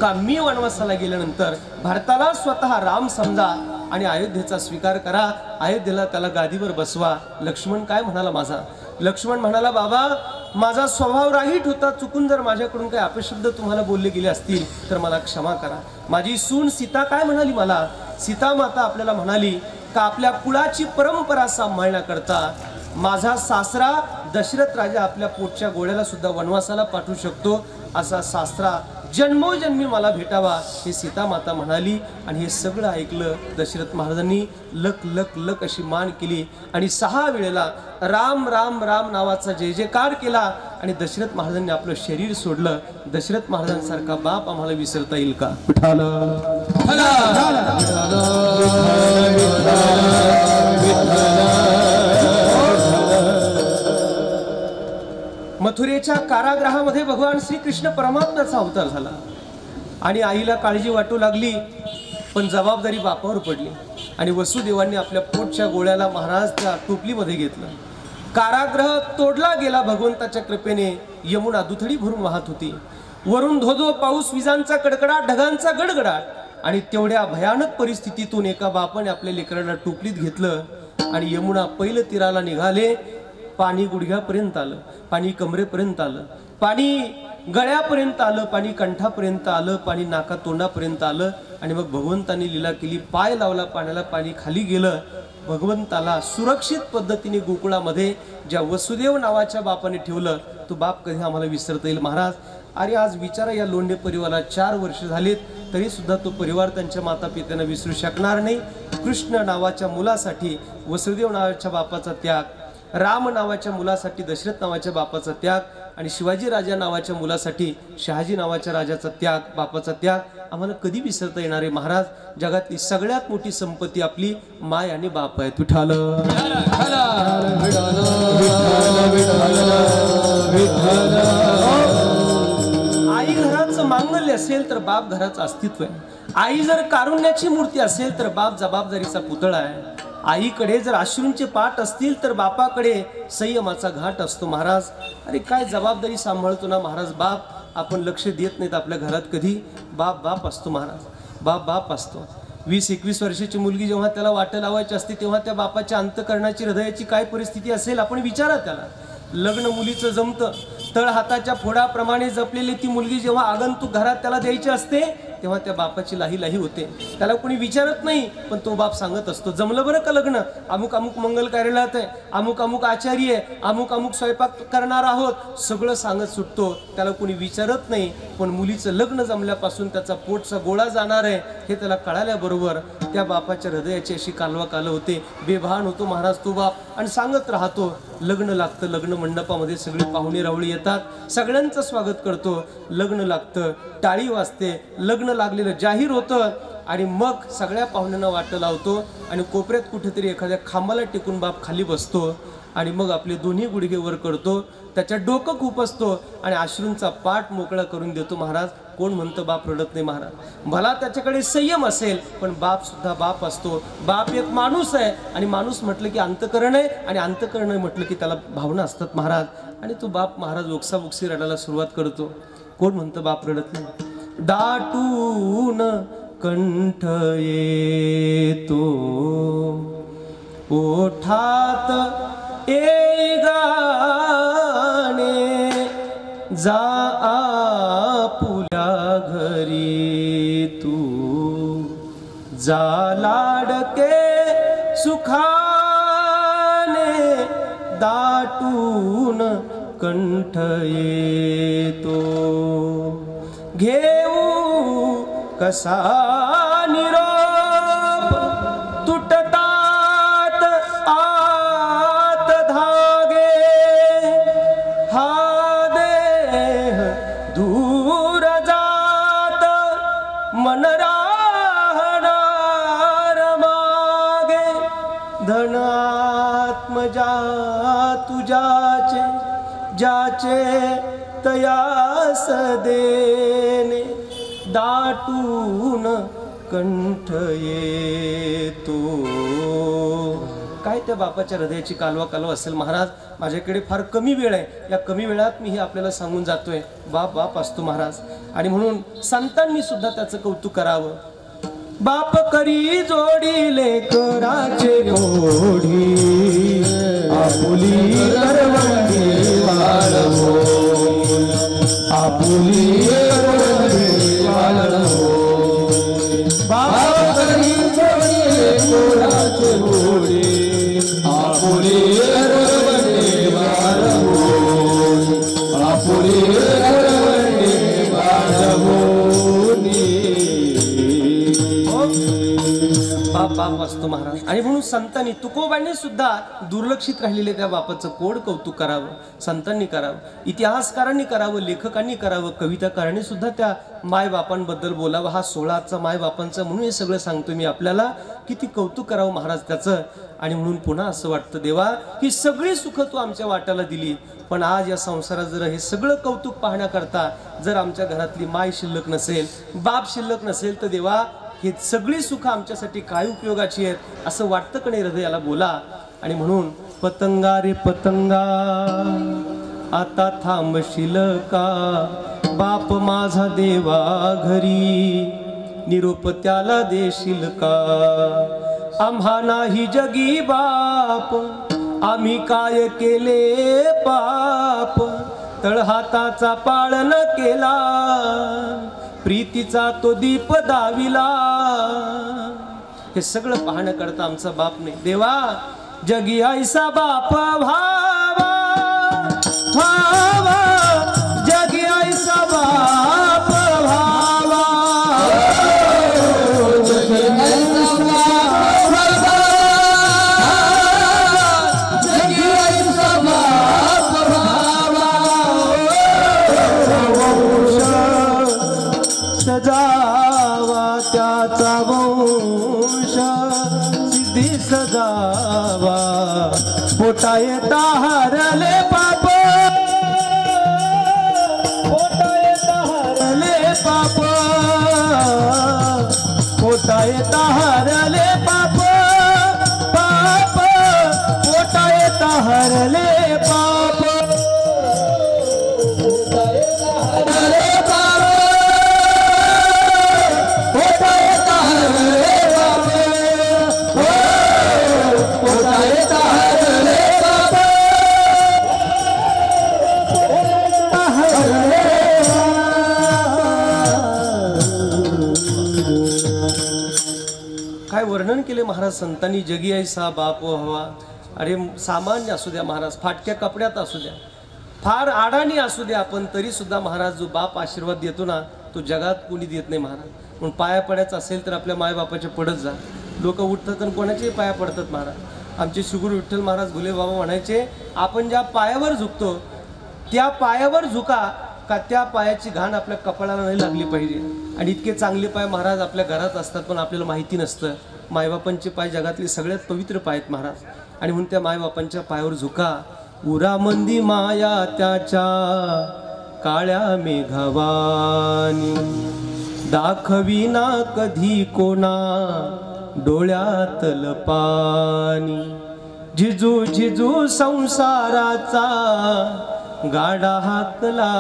का मी वनवासाला गेल्यानंतर भारताला स्वतः राम समजा आणि अयोध्येचा स्वीकार करा, अयोध्येला त्याला गादीवर बसवा. लक्ष्मण काय म्हणाला माझा? लक्ष्मण म्हणाला, बाबा माझा स्वभाव राहीट होता, चुकून जर माझ्याकडून काही अपशब्द तुम्हाला बोलले गेले असतील तर मला क्षमा करा. माझी सून सीता काय म्हणाली मला? सीता माता आपल्याला म्हणाली का आपल्या कुळाची परंपरा सांभाळण्याकरता माझा सासरा दशरथ राजा आपल्या पोटच्या गोळ्याला सुद्धा वनवासाला पाठवू शकतो, असा सासरा जन्मोजन्मी मला भेटावा, हे सीता माता म्हणाली. आणि हे सगळं ऐकलं दशरथ महाराजांनी लक लक लक अशी मान केली आणि 6 वेळेला राम राम राम नावाचा जय जयकार केला. आणि दशरथ महाराजांनी आपलं शरीर सोडलं. दशरथ महाराजांसारखा बाप आम्हाला विसरता येईल का? विठ्ठल मथुरेच्या कारागृहामध्ये भगवान श्रीकृष्ण परमात्म्याचा अवतार झाला आणि आईला काळजी वाटू लागली, पण जबाबदारी बापावर पडली. आणि वसुदेवांनी आपल्या पोटच्या गोळ्याला महाराज त्या टोपलीमध्ये घेतलं. कारागृह तोडला गेला भगवंताच्या कृपेने. यमुना दुथडी भरून वाहत होती. वरून धोधो पाऊस, विजांचा कडकडाट, ढगांचा गडगडाट. आणि तेवढ्या भयानक परिस्थितीतून एका बापाने आपल्या लेकराला टोपलीत घेतलं आणि यमुना पहिलं तीराला निघाले. पाणी गुडघ्यापर्यंत आलं, पाणी कमरेपर्यंत आलं, पाणी गळ्यापर्यंत आलं, पाणी कंठापर्यंत आलं, पाणी नाका तोंडापर्यंत आलं. आणि मग भगवंतांनी लीला केली, पाय लावला पाण्याला, पाणी खाली गेलं. भगवंताला सुरक्षित पद्धतीने गोकुळामध्ये ज्या वसुदेव नावाच्या बापाने ठेवलं, तो बाप कधी आम्हाला विसरता येईल? महाराज अरे आज विचारा, या लोंढे परिवाराला 4 वर्ष झालीत तरी सुद्धा तो परिवार त्यांच्या माता पित्यांना विसरू शकणार नाही. कृष्ण नावाच्या मुलासाठी वसुदेव नावाच्या बापाचा त्याग, राम नावाच्या मुलासाठी दशरथ नावाच्या बापाचा त्याग आणि शिवाजी राजा नावाच्या मुलासाठी शहाजी नावाच्या राजाचा त्याग, बापाचा त्याग आम्हाला कधी विसरता येणार आहे? महाराज जगातली सगळ्यात मोठी संपत्ती आपली माय आणि बाप आहेत. विठ्ठल आई घराचं मांगल्य असेल तर बाप घराचं अस्तित्व आहे. आई जर कारुण्याची मूर्ती असेल तर बाप जबाबदारीचा पुतळा आहे. आईकडे जर अश्रूंचे पाठ असतील तर बापाकडे संयमाचा घाट असतो. महाराज अरे काय जबाबदारी सांभाळतो ना महाराज बाप. आपण लक्ष देत नाहीत आपल्या घरात. कधी बाप बाप असतो महाराज, बाप बाप असतो. 20-21 वर्षाची मुलगी जेव्हा त्याला वाटं लावायची असते तेव्हा त्या बापाच्या अंतःकरणाची, हृदयाची काय परिस्थिती असेल आपण विचारा त्याला. लग्न मुलीचं जमतं, तळ हाताच्या फोडाप्रमाणे जपलेली ती मुलगी जेव्हा आगंतुक घरात त्याला द्यायची असते तेव्हा त्या बापाची लाही लाही होते. त्याला कोणी विचारत नाही पण तो बाप सांगत असतो, जमलं बरं का लग्न, अमुक अमुक मंगल कार्यालयात आहे, अमुक अमुक आचारी आहे, अमुक अमुक स्वयंपाक करणार आहोत, सगळं सांगत सुटतो. त्याला कोणी विचारत नाही. पण मुलीचं लग्न जमल्यापासून त्याचा पोटचा गोळा जाणार आहे हे त्याला कळाल्याबरोबर त्या बापाच्या हृदयाची अशी कालवा काल होते. बेभान होतो महाराज तो बाप आणि सांगत राहतो. लग्न लागतं, लग्न मंडपामध्ये सगळी पाहुणे रावळी येतात, सगळ्यांचं स्वागत करतो. लग्न लागतं, टाळी वाजते, लग्न लागलेलं जाहीर होतं आणि मग सगळ्या पाहुण्यांना वाटं लावतो आणि कोपऱ्यात कुठेतरी एखाद्या खांबाला टेकून बाप खाली बसतो आणि मग आपले दोन्ही गुडघे वर करतो. त्याच्या डोकं खुपसतो आणि अश्रूंचा पाठ मोकळा करून देतो. महाराज कोण म्हणतं बाप रडत नाही महाराज? मला त्याच्याकडे संयम असेल पण बाप सुद्धा बाप असतो. बाप एक माणूस आहे आणि माणूस म्हटलं की अंतकरण आहे आणि अंतकरण म्हटलं की त्याला भावना असतात महाराज. आणि तो बाप महाराज ओक्साबोक्सी रडायला सुरुवात करतो. कोण म्हणतं बाप रडत नाही? दाटून कंठ येतो ओठात ए गाणे जा आपुल्या घरी तू जा लाडके सुखाने दाटून कंठ येतो घेऊ कसा निरोप तुटतात आत धागे हा देह दूर जात मन राहणार मागे धनात्मजा तुझ्याचे ज्याचे तयास देने दाटून कंठ येतो. काय त्या बापाच्या हृदयाची कालवा कालवा असेल महाराज. माझ्याकडे फार कमी वेळ आहे, या कमी वेळात मी हे आपल्याला सांगून जातोय. बाप बाप असतो महाराज आणि म्हणून संतांनी सुद्धा त्याचं कौतुक करावं. बाप करी जोडी लेकराचे गोडी आपुली करवंदी वाळवो आपुली करवंदी वाळवो बाप करी जोडी लेकराचे गोडी आपुली करवंदी वाळवो आपुली करवंदी वाळवो बाप बाप असतो महाराज. आणि म्हणून संतांनी तुकोबांनी सुद्धा दुर्लक्षित राहिलेले त्या बापाचं कोड कौतुक करावं. संतांनी करावं, इतिहासकारांनी करावं, लेखकांनी करावं, कविताकारांनी सुद्धा त्या मायबापांबद्दल बोलावं. हा 16चा मायबापांचा म्हणून हे सगळं सांगतो मी आपल्याला. किती कौतुक करावं महाराज त्याचं. आणि म्हणून पुन्हा असं वाटतं देवा ही सगळी सुख तू आमच्या वाट्याला दिली, पण आज या संसारात जर हे सगळं कौतुक पाहण्याकरता जर आमच्या घरातली माय शिल्लक नसेल, बाप शिल्लक नसेल तर देवा ही सगळी सुख आमच्यासाठी काय उपयोगाची आहेत असं वाटतं का नाही हृदयाला? बोला. आणि म्हणून पतंगा रे पतंगा आता थांबशील का बाप माझा देवा घरी निरोप त्याला देशील का? आम्हा नाही जगी बाप आम्ही काय केले पाप तळहाताचा पाळन केला प्रीतीचा तो दीप दाविला. हे सगळं पाहण्याकरता आमचा बाप नाही. देवा जगी ऐसा बाप भावा भावा जगी ऐसा बाप भावा जगी ऐसा बाप भावा जगी ऐसा बाप भावा सजावा त्याचा वंश सिद्धी सजावा पोटा येता हरले पाप पोटा येता हरले पाप पोटा येता हरले पाप पाप पोटा येता हरले पाप पोटा येता हरले पाप पोटा येता हरले पाप पोटा येता हरले पाप काय वर्णन केले महाराज संतांनी. जगी ऐसा बाप हवा अरे सामान्य असू द्या महाराज, फाटक्या कपड्यात असू द्या, फार अडाणी असू द्या, पण तरी सुद्धा महाराज जो बाप आशीर्वाद देतो ना तो जगात कोणी देत नाही महाराज. म्हणून पाया पडायचं असेल तर आपल्या मायबापाच्या पडत जा. लोक उठतात आणि कोणाच्याही पाया पडतात महाराज. आमचे श्रीगुरु विठ्ठल महाराज घुले बाबा म्हणायचे, आपण ज्या पायावर झुकतो त्या पायावर झुका, का त्या पायाची घाण आपल्या कपाळाला नाही लागली पाहिजे. आणि इतके चांगले पाय महाराज आपल्या घरात असतात, पण आपल्याला माहिती नसतं. मायबापांचे पाय जगातले सगळ्यात पवित्र पाय आहेत महाराज. आणि म्हणून त्या मायबापांच्या पायावर झुका. उरामंदी माया त्याच्या काळ्या मेघवानी, दाखविना कधी कोणा डोळ्यातल पाणी. झिजू झिजू संसाराचा गाडा हाकला,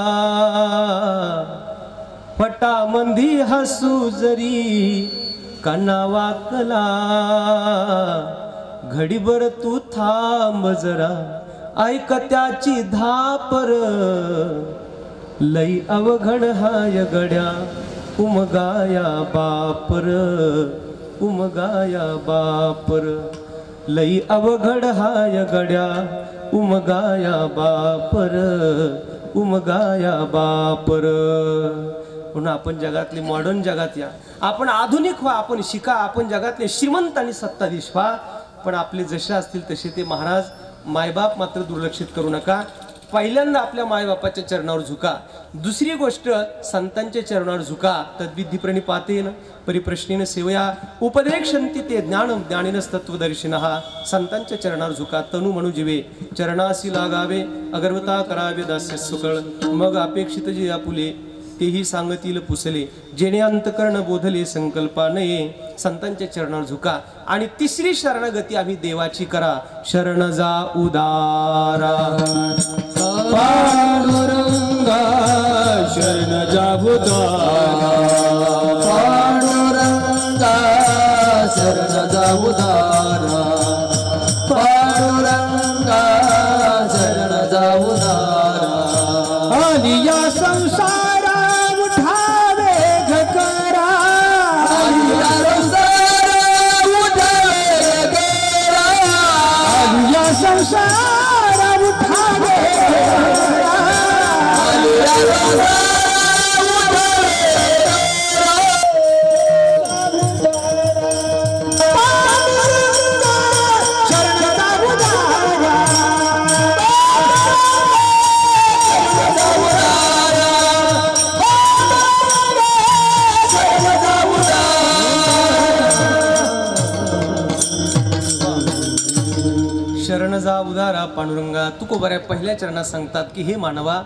पटामंदी हसू जरी कना वाकला. घडीभर तू थांब जरा, ऐक त्याची धापर, लई अवघड हाय गड्या उमगाया बापर, उमगाया बापर. लई अवघड हाय गड्या उमगाया बापर, उमगाया बापर. म्हणून आपण जगातले मॉडर्न जगात या, आपण आधुनिक व्हा, आपण शिका, आपण जगातले श्रीमंत आणि सत्ताधीश व्हा. पण आपले जसे असतील तसे ते महाराज. मायबाप मात्र दुर्लक्षित करू नका. पहिल्यांदा आपल्या मायबापाच्या चरणावर झुका. दुसरी गोष्ट संतांच्या चरणावर झुका. तद्विधी प्रणिपातेन परिप्रश्नेन सेवया उपदेक्षन्ति ते ज्ञानम ज्ञानेनस तत्वदर्शिनः. संतांच्या चरणावर झुका. तनु म्हणू जीवे चरणासी लागावे, अगर्वता करावे दास्य सुकळ. मग अपेक्षित जे आपुले तेही सांगतील पुसले, जेणे अंतकर्ण बोधले संकल्पा नये. संतांच्या चरणावर झुका. आणि तिसरी शरणगती आम्ही देवाची करा. शरण जा उदारा पांडुरंगा, शरण जा उदारा. पांडुरंगा, शरण जा उदारा. पांडुरंगा, शरण जा उदारा. आणि या संसार संसार उठावे, शरण जा उदारा. पांडुरंगा तुकोबऱ्या पहिल्या चरणात सांगतात की हे मानवा,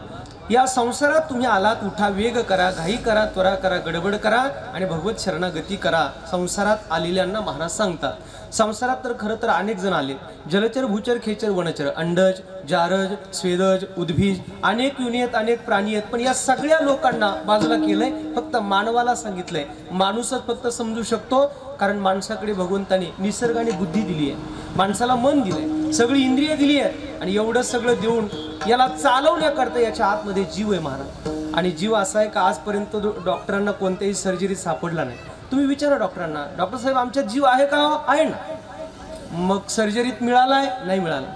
या संसारात तुम्ही आलात, उठा, वेग करा, घाई करा, त्वरा करा, गडबड करा आणि भगवत शरणागती करा. संसारात आलेल्यांना महाराज सांगतात. संसारात तर खरं तर अनेक जण आले. जलचर, भूचर, खेचर, वनचर, अंडज, जारज, स्वेदज, उद्भिज, अनेक युनी आहेत, अनेक प्राणी आहेत. पण या सगळ्या लोकांना बाजूला केलंय, फक्त मानवाला सांगितलंय. माणूसच फक्त समजू शकतो, कारण माणसाकडे भगवंताने निसर्गाने बुद्धी दिली आहे, माणसाला मन दिलंय, सगळी इंद्रिय दिली आहे. आणि एवढं सगळं देऊन याला चालवण्याकरता याच्या आतमध्ये जीव आहे महाराज. आणि जीव असा आहे का आजपर्यंत डॉक्टरांना कोणत्याही सर्जरी सापडला नाही. तुम्ही विचारा डॉक्टरांना, डॉक्टर साहेब आमच्यात जीव आहे का? आहे ना. मग सर्जरीत मिळालाय? नाही मिळाला.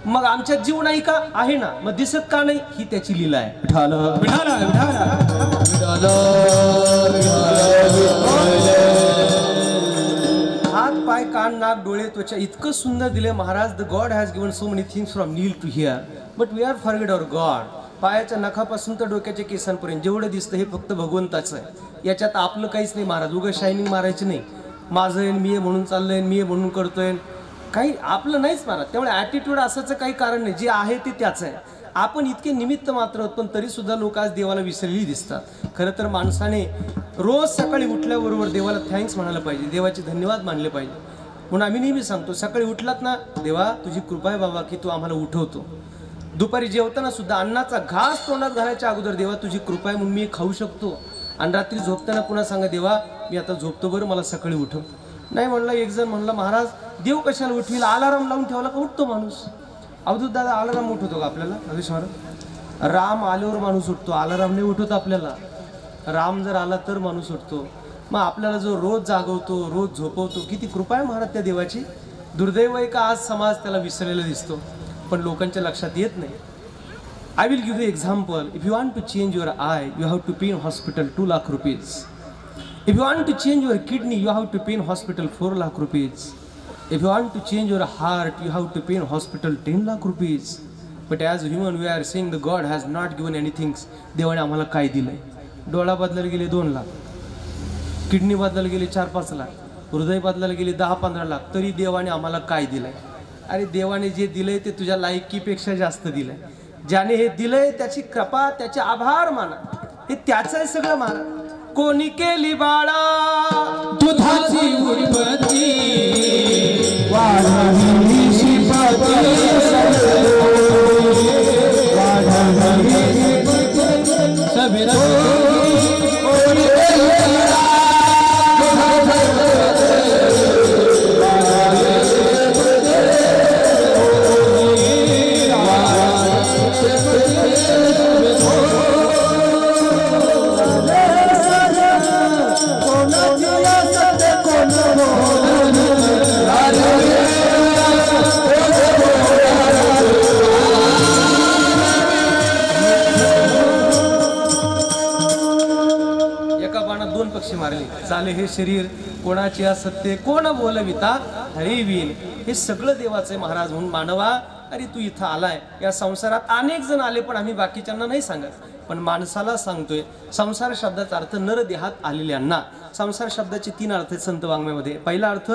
मग आमच्यात जीव नाही का? आहे ना. मग दिसत का नाही? ही त्याची लीला आहे. हात, पाय, कान, नाक, डोळे, त्वचा इतकं सुंदर दिले महाराज. The God has given so many things from nil to here, but we are forget our God. पायाच्या नखापासून तर डोक्याच्या केसांपर्यंत जेवढं दिसतं हे फक्त भगवंताचं आहे. याच्यात आपलं काहीच नाही महाराज. उगाच शायनिंग मारायची नाही. माझं आहे, मी आहे म्हणून चाललंय, मी आहे म्हणून करतोय, काही आपलं नाहीच महाराज. त्यामुळे ॲटिट्यूड असायचं काही कारण नाही. जे आहे ते त्याचं आहे. आपण इतके निमित्त मात्र आहोत, पण तरी सुद्धा लोक आज देवाला विसरलेली दिसतात. खरं तर माणसाने रोज सकाळी उठल्याबरोबर देवाला थँक्स म्हणायला पाहिजे, देवाचे धन्यवाद मानले पाहिजे. म्हणून आम्ही नेहमी सांगतो, सकाळी उठलात ना, देवा तुझी कृपा आहे बाबा की तू आम्हाला उठवतो. दुपारी जेवताना सुद्धा अन्नाचा घास तोंडात घालायच्या अगोदर देवा तुझी कृपा आहे म्हणून मी खाऊ शकतो. आणि रात्री झोपताना पुन्हा सांगा, देवा मी आता झोपतो, बरं मला सकाळी उठव. नाही म्हणलं. एक जण म्हणला, महाराज देव कशाला उठवील, अलाराम लावून ठेवला का उठतो माणूस. अवधूत दादा अलाराम उठवतो का आपल्याला? अगदी महाराज, राम आल्यावर माणूस उठतो, अलाराम नाही उठवतो आपल्याला. राम जर आला तर माणूस उठतो. मग आपल्याला जो रोज जागवतो, रोज झोपवतो, किती कृपा आहे महाराज त्या देवाची. दुर्दैव आहे का आज समाज त्याला विसरलेला दिसतो, पण लोकांच्या लक्षात येत नाही. I will give you example. If you want to change your eye, you have to pay in hospital 2 lakh rupees. If you want to change your kidney, you have to pay in hospital 4 lakh rupees. If you want to change your heart, you have to pay in hospital 10 lakh rupees. But as human, we are saying the God has not given anything. देवाने आम्हाला काय दिलंय? डोळा बदलायला गेले 2 lakh, kidney बदलायला गेले 4-5 लाख, हृदय बदलायला गेले 10-15 लाख, तरी देवाने आम्हाला काय दिलंय? अरे देवाने जे दिलंय ते तुझ्या लायकीपेक्षा जास्त दिलंय. ज्याने हे दिलंय त्याची कृपा, त्याचे आभार माना. हे त्याचं आहे सगळं माना. कोणी केली बाळा दुधाची उत्पत्ती वाढवली शिपती सबेरा मारली. चाले हे शरीर कोणाचे असत्य, कोण बोलविता हरिवीन. हे सगळं देवाचे महाराज म्हणून मानवा. अरे तू इथं आलाय, या संसारात अनेक जण आले, पण आम्ही बाकीच्यांना नाही सांगत, पण माणसाला सांगतोय. संसार शब्दाचा अर्थ नर देहात आलेल्यांना. संसार शब्दाचे 3 अर्थ आहेत संत वाङ्मयामध्ये. पहिला अर्थ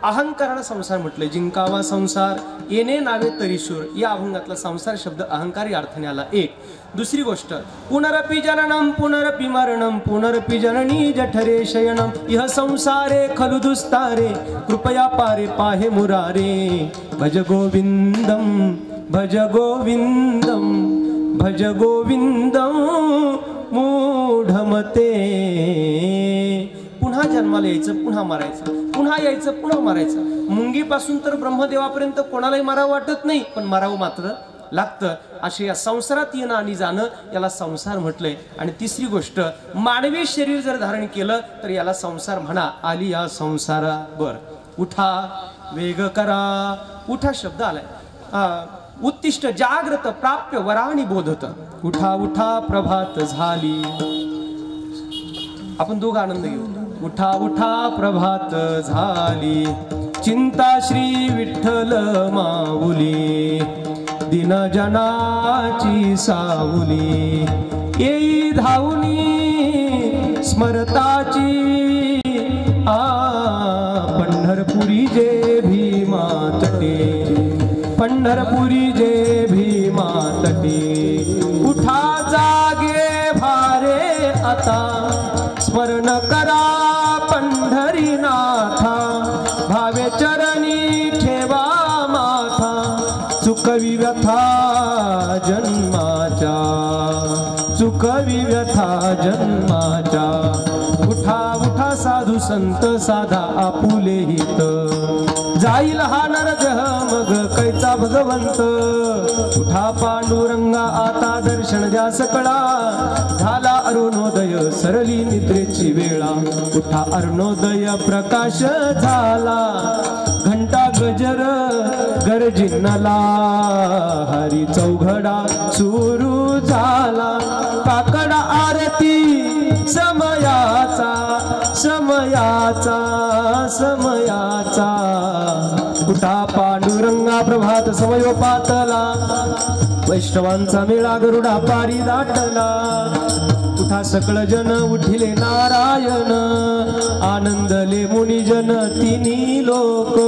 अहंकाराला संसार म्हटलंय. जिंकावा संसार येणे नावे तरीशूर, या अभंगातला संसार शब्द अहंकारी अर्थाने आला. एक. दुसरी गोष्ट पुनरपि जननम पुनरपि मरणम पुनरपि जननी जठरे शयनम इह संसारे खलु दुस्तारे कृपया पारे पाहे मुरारे. भज गोविंदम भज गोविंदम भज गोविंदम मूढमते. पुन्हा जन्माला यायचं, पुन्हा मारायचं, पुन्हा यायचं, पुन्हा मारायचं. मुंगीपासून तर ब्रह्मदेवापर्यंत कोणालाही मारावं वाटत नाही, पण मारावं मात्र लागतं. असे या संसारात येणं आणि जाणं, याला संसार म्हटलंय. आणि तिसरी गोष्ट, मानवी शरीर जर धारण केलं तर याला संसार म्हणा. आली या संसारा बर. उठा वेग करा. उठा शब्द आलाय. उत्तिष्ठ जाग्रत प्राप्य वराणी बोधत. उठा उठा प्रभात झाली. आपण दोघं आनंद घेऊ. उठा उठा प्रभात झाली, चिंता श्री विठ्ठल माऊली, दिन जनाची सावली. येई धावनी स्मरताची पंढरपुरी जे भीमा तटे, पंढरपुरी जे भीमा तटे. उठा जागे भारे आता, स्मरण करा पंढरीनाथा, भावे चरणी ठेवा माथा, चुकवी व्यथा जन्माच्या, चुकवी व्यथा जन्माच्या. उठा उठा साधू संत साधा आपुले हित, जाईल हा नरदेह मग कैचा भगवंत. उठा पांडुरंगा आता दर्शन द्या सकळा, झाला अरुणोदय सरली निद्रेची वेळा. उठा अरुणोदय प्रकाश झाला, घंटा गजर गरजिनला, हरी चौघडा सुरू झाला. काकडा आरती समयाचा, समयाचा, समयाचा. उठा पांडुरंगा प्रभात समयोपातला, वैष्णवांचा मेळा गरुडा पारी दाटला. उठा सकळ जन उठिले नारायण, आनंदले मुनिजन तिन्ही लोक.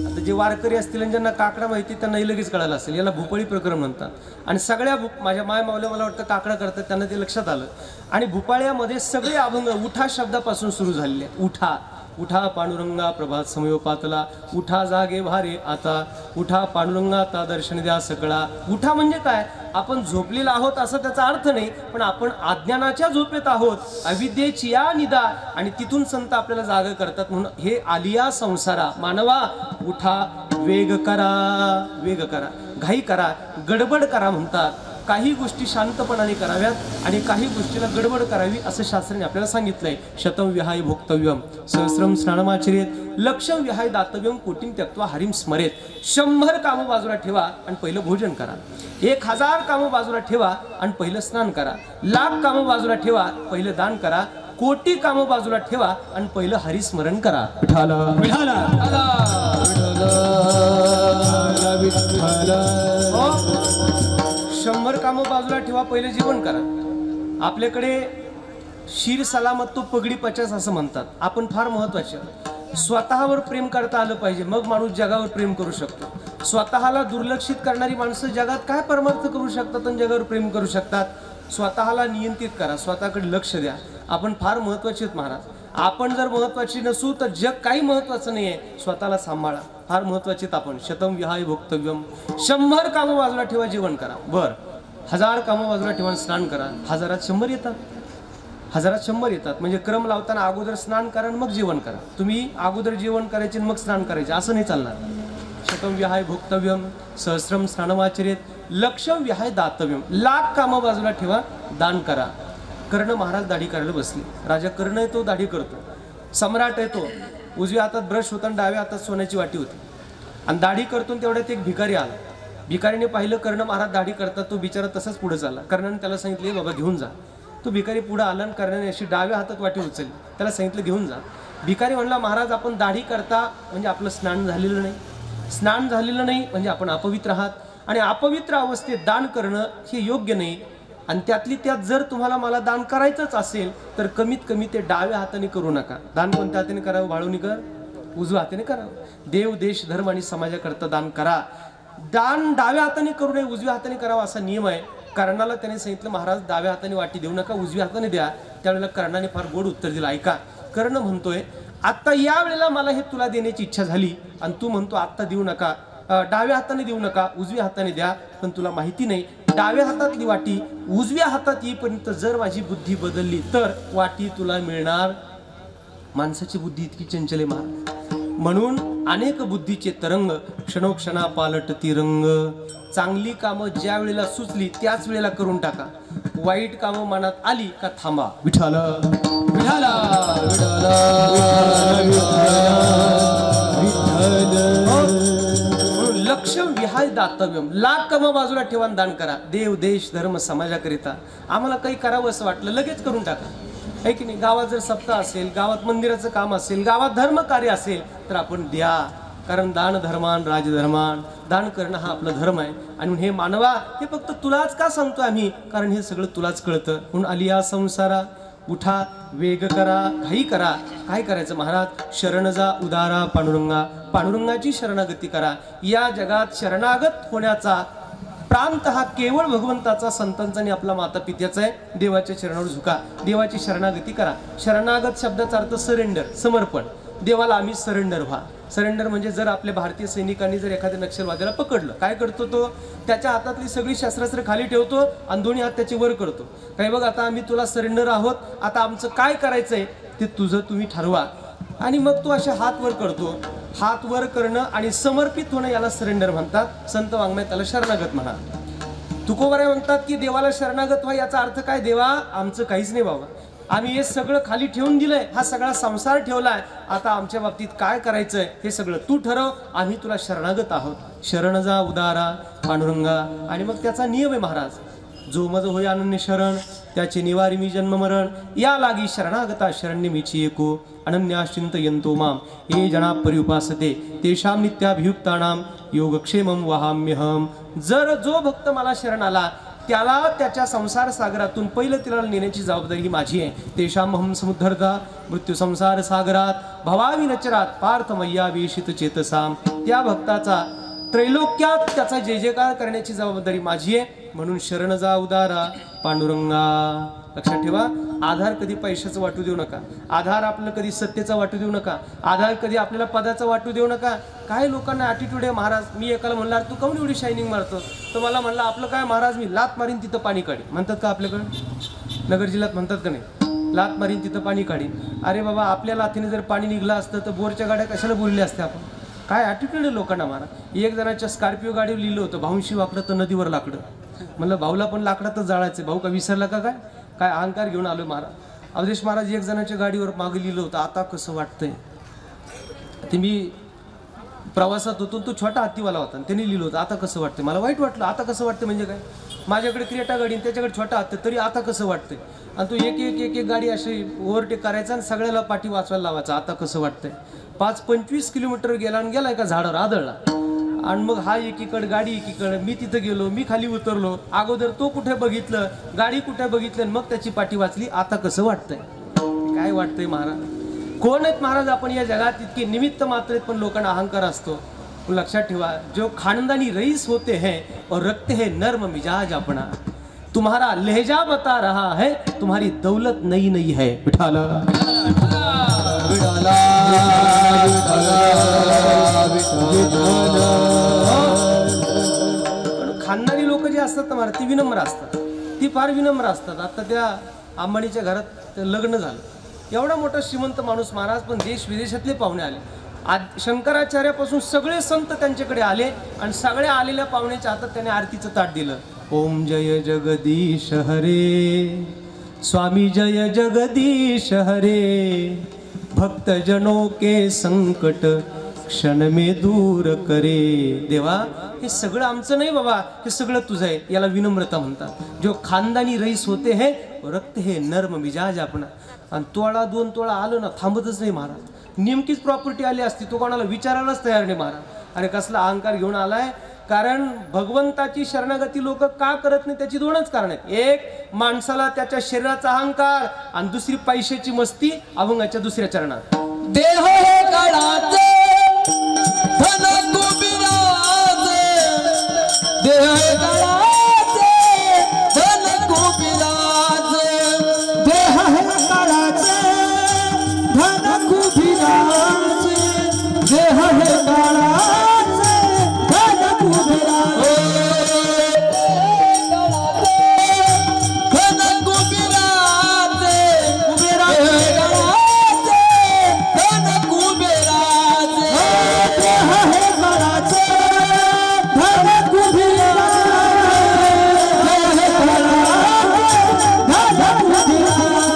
आता जे वारकरी असतील आणि ज्यांना काकडा माहिती त्यांना लगेच कळालं असेल, याला भूपळी प्रकरण म्हणतात. आणि सगळ्या माझ्या माय मावल्या मला वाटतं काकडा करतात, त्यांना ते लक्षात आलं. आणि भूपाळ्यामध्ये सगळे अभंग उठा शब्दापासून सुरू झालेले. उठा उठा पांडुरंगा प्रभात समयोपातला, उठा जागे भारे आता, उठा पांडुरंगा आता दर्शन द्या सकळा. उठा म्हणजे काय? आपण झोपलेला आहोत असं त्याचा अर्थ नाही, पण आपण अज्ञानाच्या झोपेत आहोत, अविद्येची या निदा, आणि तिथून संत आपल्याला जाग करतात. म्हणून हे आलिया संसारा मानवा. उठा वेग करा, वेग करा, घाई करा, गडबड करा म्हणतात. काही गोष्टी शांतपणाने कराव्यात आणि काही गोष्टीला गडबड करावी असं शास्त्राने आपल्याला सांगितलंय. शतं विहाय भोक्तव्यम सहस्रम स्नानमाचरेत लक्षं विहाय दातव्यम कोटीं त्यक्त्वा हरिं स्मरेत. 100 कामं बाजूला ठेवा आणि पहिलं भोजन करा. 1000 कामं बाजूला ठेवा आणि पहिलं स्नान करा. 1,00,000 कामं बाजूला ठेवा, पहिलं दान करा. कोटी कामं बाजूला ठेवा आणि पहिलं हरिस्मरण करा. विठाला विठाला विठाला. 100 कामं बाजूला ठेवा, पहिलं जेवण करा. आपल्याकडे शीर सलामत तो पगडी 50 असं म्हणतात. आपण फार महत्वाचे स्वतःवर प्रेम करता आलं पाहिजे, मग माणूस जगावर प्रेम करू शकतो. स्वतःला दुर्लक्षित करणारी माणसं जगात काय परमार्थ करू शकतात आणि जगावर प्रेम करू शकतात. स्वतःला नियंत्रित करा, स्वतःकडे लक्ष द्या. आपण फार महत्वाचे आहेत महाराज. आपण जर महत्वाची नसू तर जग काही महत्वाचं नाही आहे. स्वतःला सांभाळा, फार महत्वाचे आहेत आपण. शतं विहाय भोक्तव्यम. 100 कामं बाजूला ठेवा, जेवण करा. बर 1000 कामं बाजूला ठेवा, स्नान करा. 1000त 100 येतात. 1000त 100 येतात. म्हणजे क्रम लावताना अगोदर स्नान करा आणि मग जेवण करा. तुम्ही अगोदर जेवण करायचे मग स्नान करायचे असं नाही चालणार. शतं विहाय भोक्तव्यम सहस्रम स्नानमाचरेत लक्षं विहाय दातव्यम. 1,00,000 कामं बाजूला ठेवा, दान करा. कर्ण महाराज दाढी करायला बसले. राजा कर्ण आहे तो दाढी करतो. सम्राट आहे तो. उजव्या हातात ब्रश होता आणि डाव्या हातात सोन्याची वाटी होती आणि दाढी करतो. तेवढ्यात एक भिकारी आला. भिकारीने पाहिलं कर्ण महाराज दाढी करतात. तो बिचारा तसाच पुढे चालला. कर्णाने त्याला सांगितले बाबा घेऊन जा. तो भिकारी पुढे आला आणि कर्णाने अशी डाव्या हातात वाटी उचलली. त्याला सांगितलं घेऊन जा. भिकारी म्हणला महाराज आपण दाढी करता म्हणजे आपलं स्नान झालेलं नाही. स्नान झालेलं नाही म्हणजे आपण अपवित्र आहात आणि अपवित्र अवस्थेत दान करणं हे योग्य नाही. आणि त्यातली त्यात जर तुम्हाला मला दान करायचंच असेल तर कमीत कमी ते डाव्या हाताने करू नका. दान कोणत्या हाताने करावं बाळूनीकर? उजव्या हाताने करावं. देव देश धर्म आणि समाजाकरता दान करा. दान डाव्या हाताने करू नये, उजव्या हाताने करावा असा नियम आहे. कर्णाला त्याने सांगितलं महाराज डाव्या हाताने वाटी देऊ नका, उजव्या हाताने द्या. त्यावेळेला कर्णाने फार गोड उत्तर दिलं. ऐका, कर्ण म्हणतोय आता या वेळेला मला हे तुला देण्याची इच्छा झाली आणि तू म्हणतो आत्ता देऊ नका, डाव्या हाताने देऊ नका, उजव्या हाताने द्या. पण तुला माहिती नाही डाव्या हातातली वाटी उजव्या हातात येईपर्यंत जर माझी बुद्धी बदलली तर वाटी तुला मिळणार. माणसाची बुद्धी इतकी चंचल आहे महाराज. म्हणून अनेक बुद्धीचे तरंग क्षणोक्षणा पालटती रंग. चांगली कामं ज्या वेळेला सुचली त्याच वेळेला करून टाका. वाईट कामं मनात आली का थांबा. विठाला विठाला लक्ष विहाय दातव्यम. 1,00,000 कामं बाजूला ठेवा, दान करा. देव देश धर्म समाजाकरिता आम्हाला काही करावं असं वाटलं लगेच करून टाका. आहे की नाही? गावात जर सप्ताह असेल, गावात मंदिराचं काम असेल, गावात धर्म कार्य असेल तर आपण द्या. कारण दान धर्मान राजधर्मान. दान करणं हा आपला धर्म आहे. आणि हे मानवा हे फक्त तुलाच का सांगतो आम्ही? कारण हे सगळं तुलाच कळतं. म्हणून आलिया संसारा उठा, वेग करा, घाई करा. काय करायचं महाराज? शरण जा उदारा पांडुरंगा. पांडुरंगाची शरणागती करा. या जगात शरणागत होण्याचा प्रांत हा केवळ भगवंताचा, संतांचा आणि आपला माता पित्याचा आहे. देवाच्या चरणावर झुका, देवाची शरणागती करा. शरणागत शब्दाचा अर्थ सरेंडर, समर्पण. देवाला आम्ही सरेंडर व्हा. सरेंडर म्हणजे जर आपल्या भारतीय सैनिकांनी जर एखाद्या नक्षलवाद्याला पकडलं, काय करतो तो? त्याच्या हातातली सगळी शस्त्रास्त्र खाली ठेवतो आणि दोन्ही हात त्याचे वर करतो. काय बघ आता आम्ही तुला सरेंडर आहोत, आता आमचं काय करायचंय ते तुझं तुम्ही ठरवा. आणि मग तो असे हात वर करतो. हात वर करणं आणि समर्पित होणं याला सरेंडर म्हणतात. संत वाङ्मयात त्याला शरणागत म्हणा. तुकोबाराय म्हणतात की देवाला शरणागत व्हा. याचा अर्थ काय? देवा आमचं काहीच नाही बाबा, आम्ही हे सगळं खाली ठेवून दिलंय, हा सगळा संसार ठेवलाय, आता आमच्या बाबतीत काय करायचंय हे सगळं तू ठरव, आम्ही तुला शरणागत आहोत. शरण जा उदारा पांडुरंगा. आणि मग त्याचा नियम आहे महाराज, जो मज होय अनन्य शरण त्याचे निवारी मी जन्म मरण. या लागी शरणागता शरण्य मीची एको अनन्याश्चिंतयन्तो माम ये जना परिउपासते तेषां नित्याभियुक्तानां योगक्षेमं वहाम्यहम. जर जो भक्त मला शरण आला त्याला त्याच्या संसार सागरातून पहिलं तिला नेण्याची जबाबदारी ही माझी आहे. तेषामहं समुद्धरता मृत्यू संसार सागरात भवामी नचरात पार्थ मय्या वेशित चेतसाम. त्या भक्ताचा त्रैलोक्यात त्याचा जय जयकार करण्याची जबाबदारी माझी आहे. म्हणून शरण जा उदारा पांडुरंगा. लक्षात ठेवा, आधार कधी पैशाचं वाटू देऊ नका. आधार आपल्याला कधी सत्तेचा वाटू देऊ नका. आधार कधी आपल्याला पदाचा वाटू देऊ नका. काही लोकांना ॲटिट्यूड आहे महाराज. मी एकाला म्हणला तू काऊन एवढी शायनिंग मारतो, तर मला म्हणला आपलं काय महाराज, मी लात मारीन तिथं पाणी काढीन. म्हणतात का आपल्याकडे नगर जिल्ह्यात? म्हणतात का नाही? लात मारीन तिथं पाणी काढीन. अरे बाबा, आपल्या लाथीने जर पाणी निघलं असतं तर बोरच्या गाड्या कशाला बोलल्या असत्या आपण? काय ॲटिट्यूड आहे लोकांना महाराज. एक जणाच्या स्कॉर्पिओ गाडीवर लिहिलं होतं भाऊंशी वाकडं तर नदीवर लाकडं. म्हणलं भाऊला पण लाकडातच जाळायचं, भाऊ का विसरला का काय, काय अहंकार घेऊन आलो महाराज. अवधेश महाराज एक जणांच्या गाडीवर मागे लिहिलं होतं, आता कसं वाटतंय. ते मी प्रवासात होतो, तो छोटा हत्तीवाला होता, त्यांनी लिहिलं होतं आता कसं वाटतंय. मला वाईट वाटलं, आता कसं वाटतं म्हणजे काय, माझ्याकडे क्रेटा गाडी त्याच्याकडे छोटा हत्ती, तरी आता कसं वाटतंय. आणि तो एक एक एक एक गाडी अशी ओव्हरटेक करायचा आणि सगळ्याला पाठी वाचवायला लावायचा, आता कसं वाटतंय. 5-25 किलोमीटर गेला आणि गेला एका झाडावर आदळला. आणि मग हा एकीकडे गाडी एकीकडे, मी तिथं गेलो, मी खाली उतरलो. अगोदर तो कुठे बघितलं, गाडी कुठे बघितलं, मग त्याची पाठी वाचली, आता कसं वाटतंय. काय वाटतंय महाराज, कोण आहेत महाराज आपण या जगात, इतके निमित्त मात्र आहेत, पण लोकांना अहंकार असतो. लक्षात ठेवा, जो खानदानी रईस होते हैं और रखते हैं नर्म मिजाज अपना, तुम्हारा लहजा बता रहा है तुम्हारी दौलत नई नई है. विठाला विठाला खानदानी लोक जे असतात ना ती विनम्र असतात, ती फार विनम्र असतात. आता त्या अंबानीच्या घरात लग्न झालं, एवढा मोठा श्रीमंत माणूस महाराज, पण देश विदेशातले पाहुणे आले. शंकराचार्यापासून सगळे संत त्यांच्याकडे आले आणि सगळ्या आलेल्या पाहुण्याच्या हातात त्याने आरतीचं ताट दिलं. ओम जय जगदीश हरे, स्वामी जय जगदीश हरे, भक्त जनों के संकट क्षण में दूर करे. देवा हे सगळं आमचं नाही बाबा, हे सगळं तुझं आहे, याला विनम्रता म्हणतात. जो खानदानी रईस होते हैं रक्त हे नर्म मिजाज आपणा. आणि तोळा 2 तोळा आलं ना थांबतच नाही महाराज, नेमकीच प्रॉपर्टी आली असती तो कोणाला विचारायलाच तयार नाही महाराज. अरे कसला अहंकार घेऊन आलाय. कारण भगवंताची शरणागती लोक का करत नाही त्याची 2च कारण आहेत. एक माणसाला त्याच्या शरीराचा अहंकार आणि दुसरी पैशाची मस्ती अभंगाच्या 2ऱ्या चरणात. देह हे काळाचे धन कुबिराचे, देह हे काळाचे धन कुबिराचे, देह हे काळाचे धन कुबिराचे, देह हे काळाचे धन कुबिराचे, धन कुबिराचे, कुबिराचे धन कुबिराचे, देह हे काळाचे धन कुबिराचे, देह हे काळाचे धन कुबिराचे.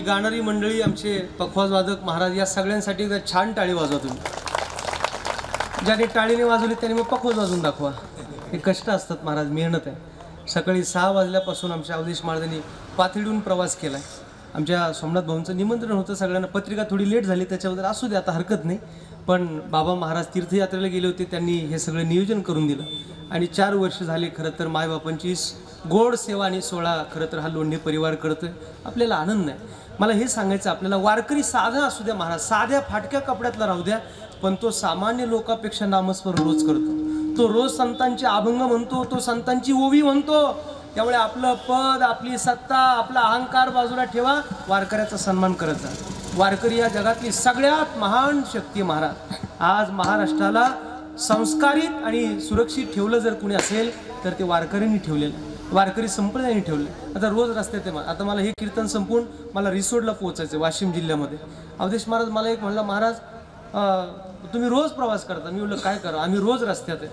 गाणारी मंडळी, आमचे पखवाज वादक महाराज, या सगळ्यांसाठी एकदा छान टाळी वाजवा तुम्ही. ज्याने टाळीने वाजवली त्याने मग पखवाज वाजवून दाखवा. हे कष्ट असतात महाराज, मेहनत आहे. सकाळी 6 वाजल्यापासून आमच्या अवधेश महाराजांनी पाथर्डीहून प्रवास केला आहे. आमच्या सोमनाथ भाऊंचं निमंत्रण होतं सगळ्यांना, पत्रिका थोडी लेट झाली त्याच्याबद्दल असू दे, आता हरकत नाही. पण बाबा महाराज तीर्थयात्रेला गेले होते, त्यांनी हे सगळं नियोजन करून दिलं. आणि 4 वर्ष झाले खरं तर मायबापांची गोड सेवा आणि सोहळा खरं तर हा लोंढे परिवार करतोय. आपल्याला आनंद आहे. मला हे सांगायचं, आपल्याला वारकरी साधा असू द्या महाराज, साध्या फाटक्या कपड्यातला राहू द्या, पण तो सामान्य लोकांपेक्षा नामस्मरण रोज करतो. तो रोज संतांचे अभंग म्हणतो, तो संतांची ओवी म्हणतो. त्यामुळे आपलं पद, आपली सत्ता, आपला अहंकार बाजूला ठेवा, वारकऱ्याचा सन्मान करत जा. वारकरी या जगातली सगळ्यात महान शक्ती महाराज. आज महाराष्ट्राला संस्कारित आणि सुरक्षित ठेवलं जर कुणी असेल तर ते वारकऱ्यांनी ठेवलेलं. वारकरी संप्रदायाने ठेवले. आता रोज रस्त्यात आहे. आता मला हे कीर्तन संपून मला रिसोडला पोहोचायचं आहे, वाशिम जिल्ह्यामध्ये. अवधेश महाराज मला एक म्हणला, महाराज तुम्ही रोज प्रवास करता. मी म्हणलं काय करा, आम्ही रोज रस्त्यात आहे.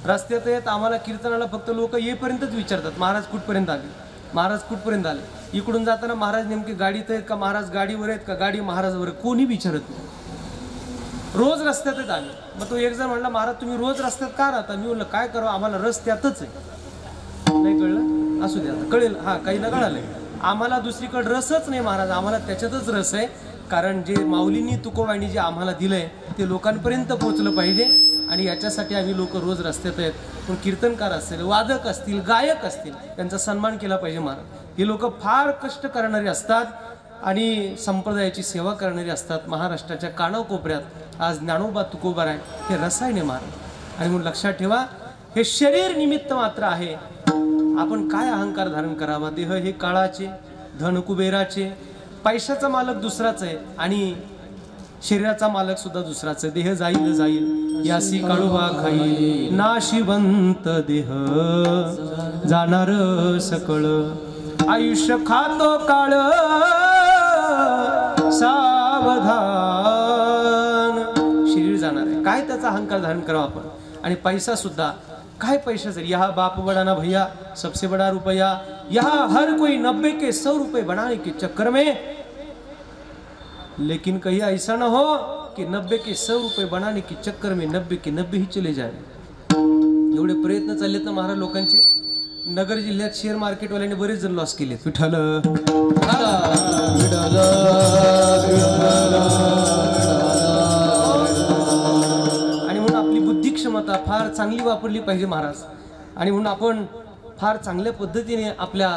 रस्त्यात येत आम्हाला कीर्तनाला फक्त लोक येईपर्यंतच विचारतात, महाराज कुठपर्यंत आले, महाराज कुठपर्यंत आले. इकडून जाताना महाराज नेमके गाडीत आहेत का, महाराज गाडीवर आहेत का, गाडी महाराजवर, कोणी विचारत नाही. रोज रस्त्यात आहेत आम्ही. मग तो एक जण म्हणला, महाराज तुम्ही रोज रस्त्यात का राहता? मी म्हणलं काय करावं, आम्हाला रस्त्यातच आहे. नाही कळलं, असू द्या, कळेल. हा, काही ना कळालंय, आम्हाला दुसरीकडे रसच नाही महाराज, आम्हाला त्याच्यातच रस आहे. कारण जे माऊलींनी तुकोबाईंनी जे आम्हाला दिलंय ते लोकांपर्यंत पोहोचलं पाहिजे, आणि याच्यासाठी आम्ही लोक रोज रस्त्यात आहेत. पण कीर्तनकार असतील, वादक असतील, गायक असतील, त्यांचा सन्मान केला पाहिजे महाराज. हे लोक फार कष्ट करणारे असतात आणि संप्रदायाची सेवा करणारे असतात. महाराष्ट्राच्या कानाकोपऱ्यात आज ज्ञानोबा तुकोबा आहे, हे रसायने महाराज. आणि म्हणून लक्षात ठेवा, हे शरीर निमित्त मात्र आहे. आपण काय अहंकार धारण करावा? देह हे काळाचे, धन कुबेराचे, पैशाचा मालक दुसराच आहे आणि शरीराचा मालक सुद्धा दुसराच आहे. देह जाईल जाईल यासी काळोबा खाईल, नाशिवंत देह जाणार सकळ, आयुष्य खातो काळ सावधान. शरीर जाणार आहे, काय त्याचा अहंकार धारण करावा आपण? आणि पैसा सुद्धा काय, पैशाचं यहाँ बाप बड़ा ना भैया, सबसे बड़ा रुपया, यहाँ हर कोई 90 के 100 रुपए बनाने के चक्कर में, लेकिन कहीं ऐसा ना हो कि 90 के 100 रुपए बनाने के चक्कर में 90 के 90 ही चले जाए. एवढे प्रयत्न चाललेत ना महाराज लोकांचे. नगर जिल्ह्यात शेअर मार्केटवाल्याने बरेच जण लॉस केले. विठ्ठल आणि म्हणून आपली बुद्धी क्षमता फार चांगली वापरली पाहिजे महाराज. आणि म्हणून आपण फार चांगल्या पद्धतीने आपल्या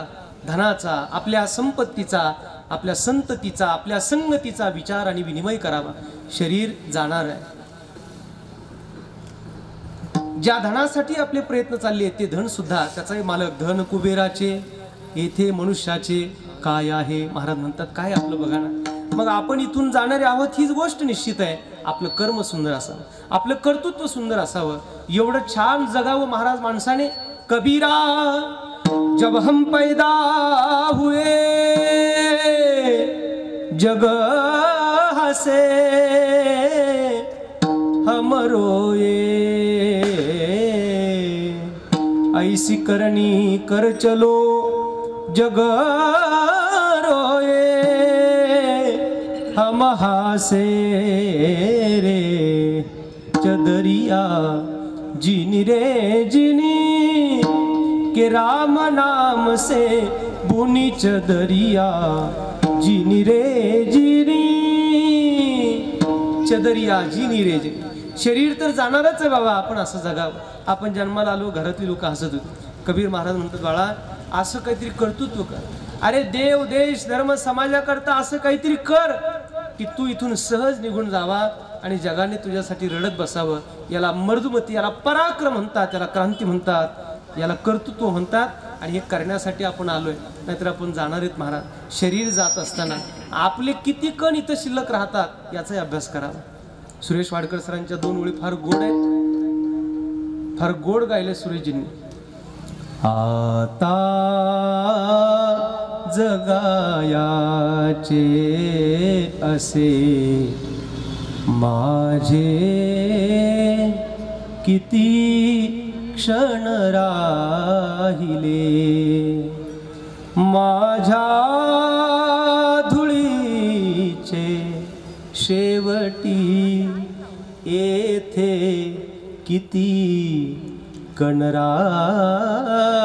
धनाचा, आपल्या संपत्तीचा, आपल्या संततीचा, आपल्या संगतीचा विचार आणि विनिमय करावा. शरीर जाणार आहे. ज्या धनासाठी आपले प्रयत्न चालले ते धन सुद्धा त्याचाही मालक धन कुबेराचे, येथे मनुष्याचे काय आहे. महाराज म्हणतात काय आपलं बघा ना. मग आपण इथून जाणारे आहोत हीच गोष्ट निश्चित आहे. आपलं कर्म सुंदर असावं, आपलं कर्तृत्व सुंदर असावं, एवढं छान जगावं महाराज माणसाने. कबीरा जब हम पैदा हुए जग हसे हम रोए, ऐसी करनी कर चलो जग रोए, हम हासे रे चदरिया जिनी रे जिनी, के राम नाम से बुनी चदरिया जिनी रे जिनी, चदरिया जिनी रे जिनी. शरीर तर जाणारच आहे बाबा, आपण असं जगावं. आपण जन्माला आलो, घरातली लोक हसत होती. कबीर महाराज म्हणतात बाळा असं काहीतरी कर्तृत्व कर. अरे देव देश धर्म समाजाकरता असं काहीतरी कर की तू इथून सहज निघून जावा आणि जगाने तुझ्यासाठी रडत बसावं. याला मर्दुमती, याला पराक्रम म्हणतात, याला क्रांती म्हणतात, याला कर्तृत्व म्हणतात. आणि हे करण्यासाठी आपण आलोय, नाहीतर आपण जाणार आहेत महाराज. शरीर जात असताना आपले किती कण इथं शिल्लक राहतात याचाही अभ्यास करावा. सुरेश वाडकर सरांच्या 2 ओळी फार गोड आहेत, फार गोड गायले सुरेशजींनी. आता जगायाचे असे माझे किती क्षण राहिले, माझ्या धुळीचे शेवटी येथे किती कण राहिले,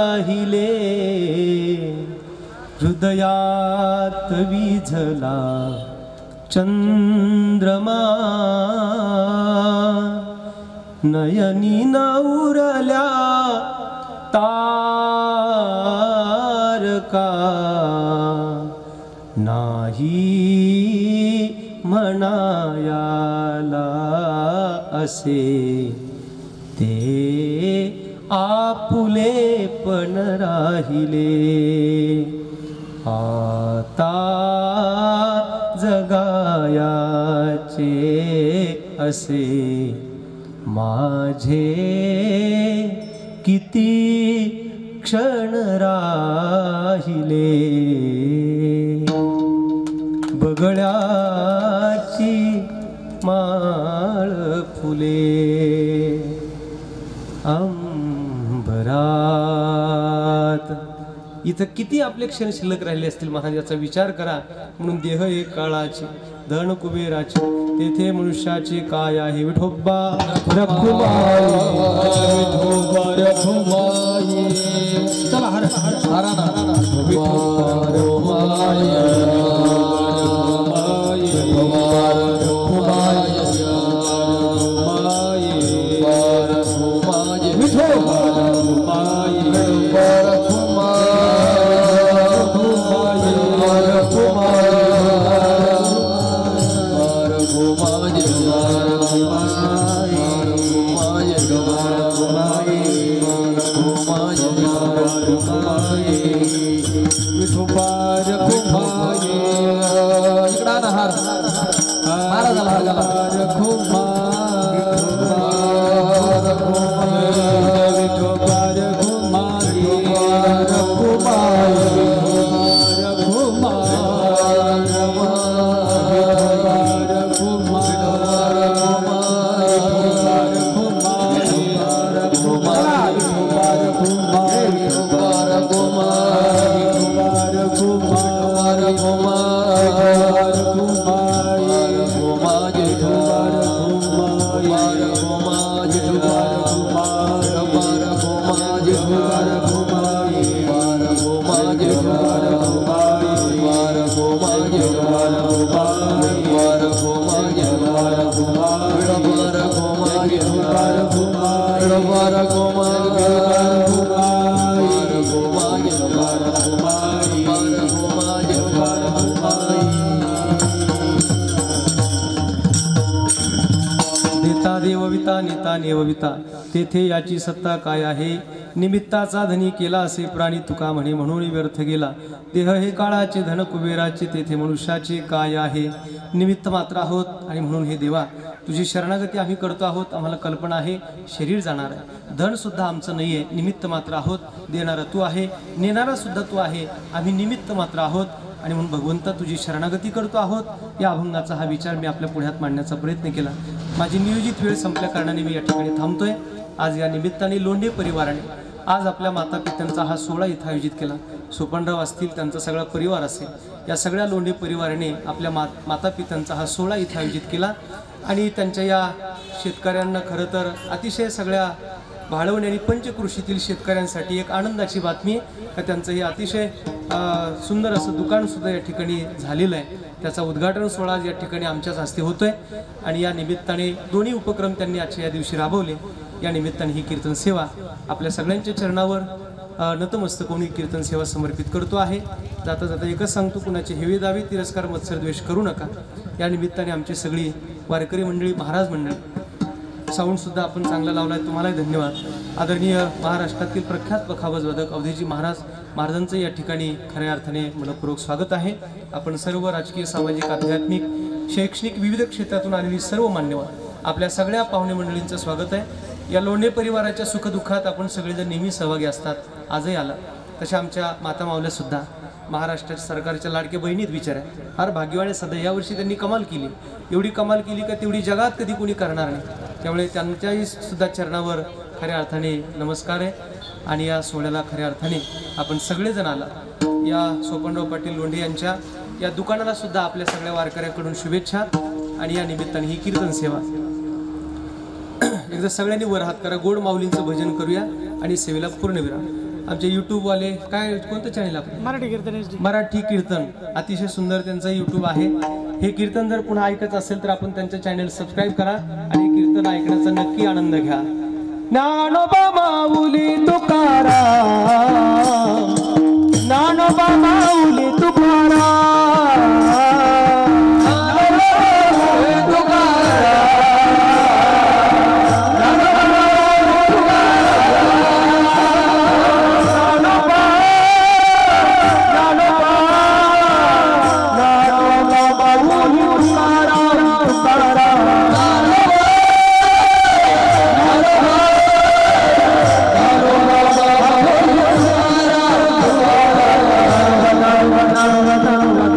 हृदयात विझला चंद्रमा, नयनी न उरल्या तारका, नाही म्हणायाला असे ते आपुले पण राहिले. आता जगायाचे असे माझे किती क्षण राहिले, बगळ्याची माळ फुले इथं किती आपले क्षण शिल्लक राहिले असतील महाराज याचा विचार करा. म्हणून देह एक काळाची धन कुबेराची तेथे मनुष्याचे काय आहे. विठोबा रखुमाई विठोबा रखुमाई चला हर हर विठोबा रखुमाई नेता नेवविता तेथे याची सत्ता काय आहे. निमित्ताचा धनी केला असे प्राणी तुका म्हणे म्हणून व्यर्थ गेला. देह हे काळाचे धन कुबेराचे तेथे मनुष्याचे काय आहे. निमित्त मात्र आहोत आणि म्हणून हे देवा तुझी शरणागती आम्ही करतो आहोत. आम्हाला कल्पना आहे शरीर जाणार आहे, धन सुद्धा आमचं नाही आहे, निमित्त मात्र आहोत. देणारा तू आहे, नेणारा सुद्धा तू आहे, आम्ही निमित्त मात्र आहोत आणि म्हणून भगवंता तुझी शरणागती करतो आहोत. या अभंगाचा हा विचार मी आपल्या पुढ्यात मांडण्याचा प्रयत्न केला. माझी नियोजित वेळ संपल्या कारणाने मी या ठिकाणी थांबतोय. आज या निमित्ताने लोंढे परिवाराने आज आपल्या माता पित्यांचा हा सोहळा इथं आयोजित केला. सोपनराव असतील, त्यांचा सगळा परिवार असेल, या सगळ्या लोंढे परिवाराने आपल्या माता पित्यांचा हा सोहळा इथं आयोजित केला. आणि त्यांच्या या शेतकऱ्यांना खरं तर अतिशय सगळ्या भाळवणी आणि पंचकृषीतील शेतकऱ्यांसाठी एक आनंदाची बातमी आहे का त्यांचं हे अतिशय सुंदर असं दुकानसुद्धा या ठिकाणी झालेलं आहे. त्याचा उद्घाटन सोहळा या ठिकाणी आमच्याच हस्ते होतोय आणि या निमित्ताने दोन्ही उपक्रम त्यांनी आजच्या या दिवशी राबवले. या निमित्ताने ही कीर्तन सेवा आपल्या सगळ्यांच्या चरणावर नतमस्तक होऊन ही कीर्तन सेवा समर्पित करतो आहे. जाता जाता एकच सांगतो, कुणाचे हेवे दावे तिरस्कार मत्सर द्वेष करू नका. या निमित्ताने आमची सगळी वारकरी मंडळी, महाराज मंडळी, साऊंडसुद्धा आपण चांगला लावला आहे, तुम्हालाही धन्यवाद. आदरणीय महाराष्ट्रातील प्रख्यात पखावजवादक अवधेजी महाराजांचं या ठिकाणी खऱ्या अर्थाने मनपूर्वक स्वागत आहे. आपण सर्व राजकीय, सामाजिक, आध्यात्मिक, शैक्षणिक विविध क्षेत्रातून आलेली सर्व मान्यवर आपल्या सगळ्या पाहुणे मंडळींचं स्वागत आहे. या लोंढे परिवाराच्या सुखदुःखात आपण सगळेजण नेहमी सहभागी असतात. आजही आला. तशा आमच्या माता मावल्या सुद्धा महाराष्ट्राच्या सरकारच्या लाडक्या बहिणीत विचारा, फार भाग्यवान सध्या. यावर्षी त्यांनी कमाल केली, एवढी कमाल केली का तेवढी जगात कधी कोणी करणार नाही. त्यामुळे त्यांच्याही सुद्धा चरणावर खऱ्या अर्थाने नमस्कार आहे. आणि या सोहळ्याला खऱ्या अर्थाने आपण सगळेजण आला. या सोपनराव पाटील लोंढे यांच्या या दुकानाला सुद्धा आपल्या सगळ्या वारकऱ्यांकडून शुभेच्छा. आणि या निमित्ताने ही कीर्तन सेवा एकदा सगळ्यांनी वर हात करा, गोड माऊलींचं भजन करूया आणि सेवेला पूर्णविराम. आमचे यूट्यूबवाले काय, कोणतं चॅनल आपलं? मराठी कीर्तन. अतिशय सुंदर त्यांचं यूट्यूब आहे. हे कीर्तन जर पुन्हा ऐकायचं असेल तर आपण त्यांचं चॅनल सबस्क्राईब करा आणि कीर्तन ऐकण्याचा नक्की आनंद घ्या. ज्ञानोबा माऊली तुकाराम, ज्ञानोबा माऊली तुकाराम. No.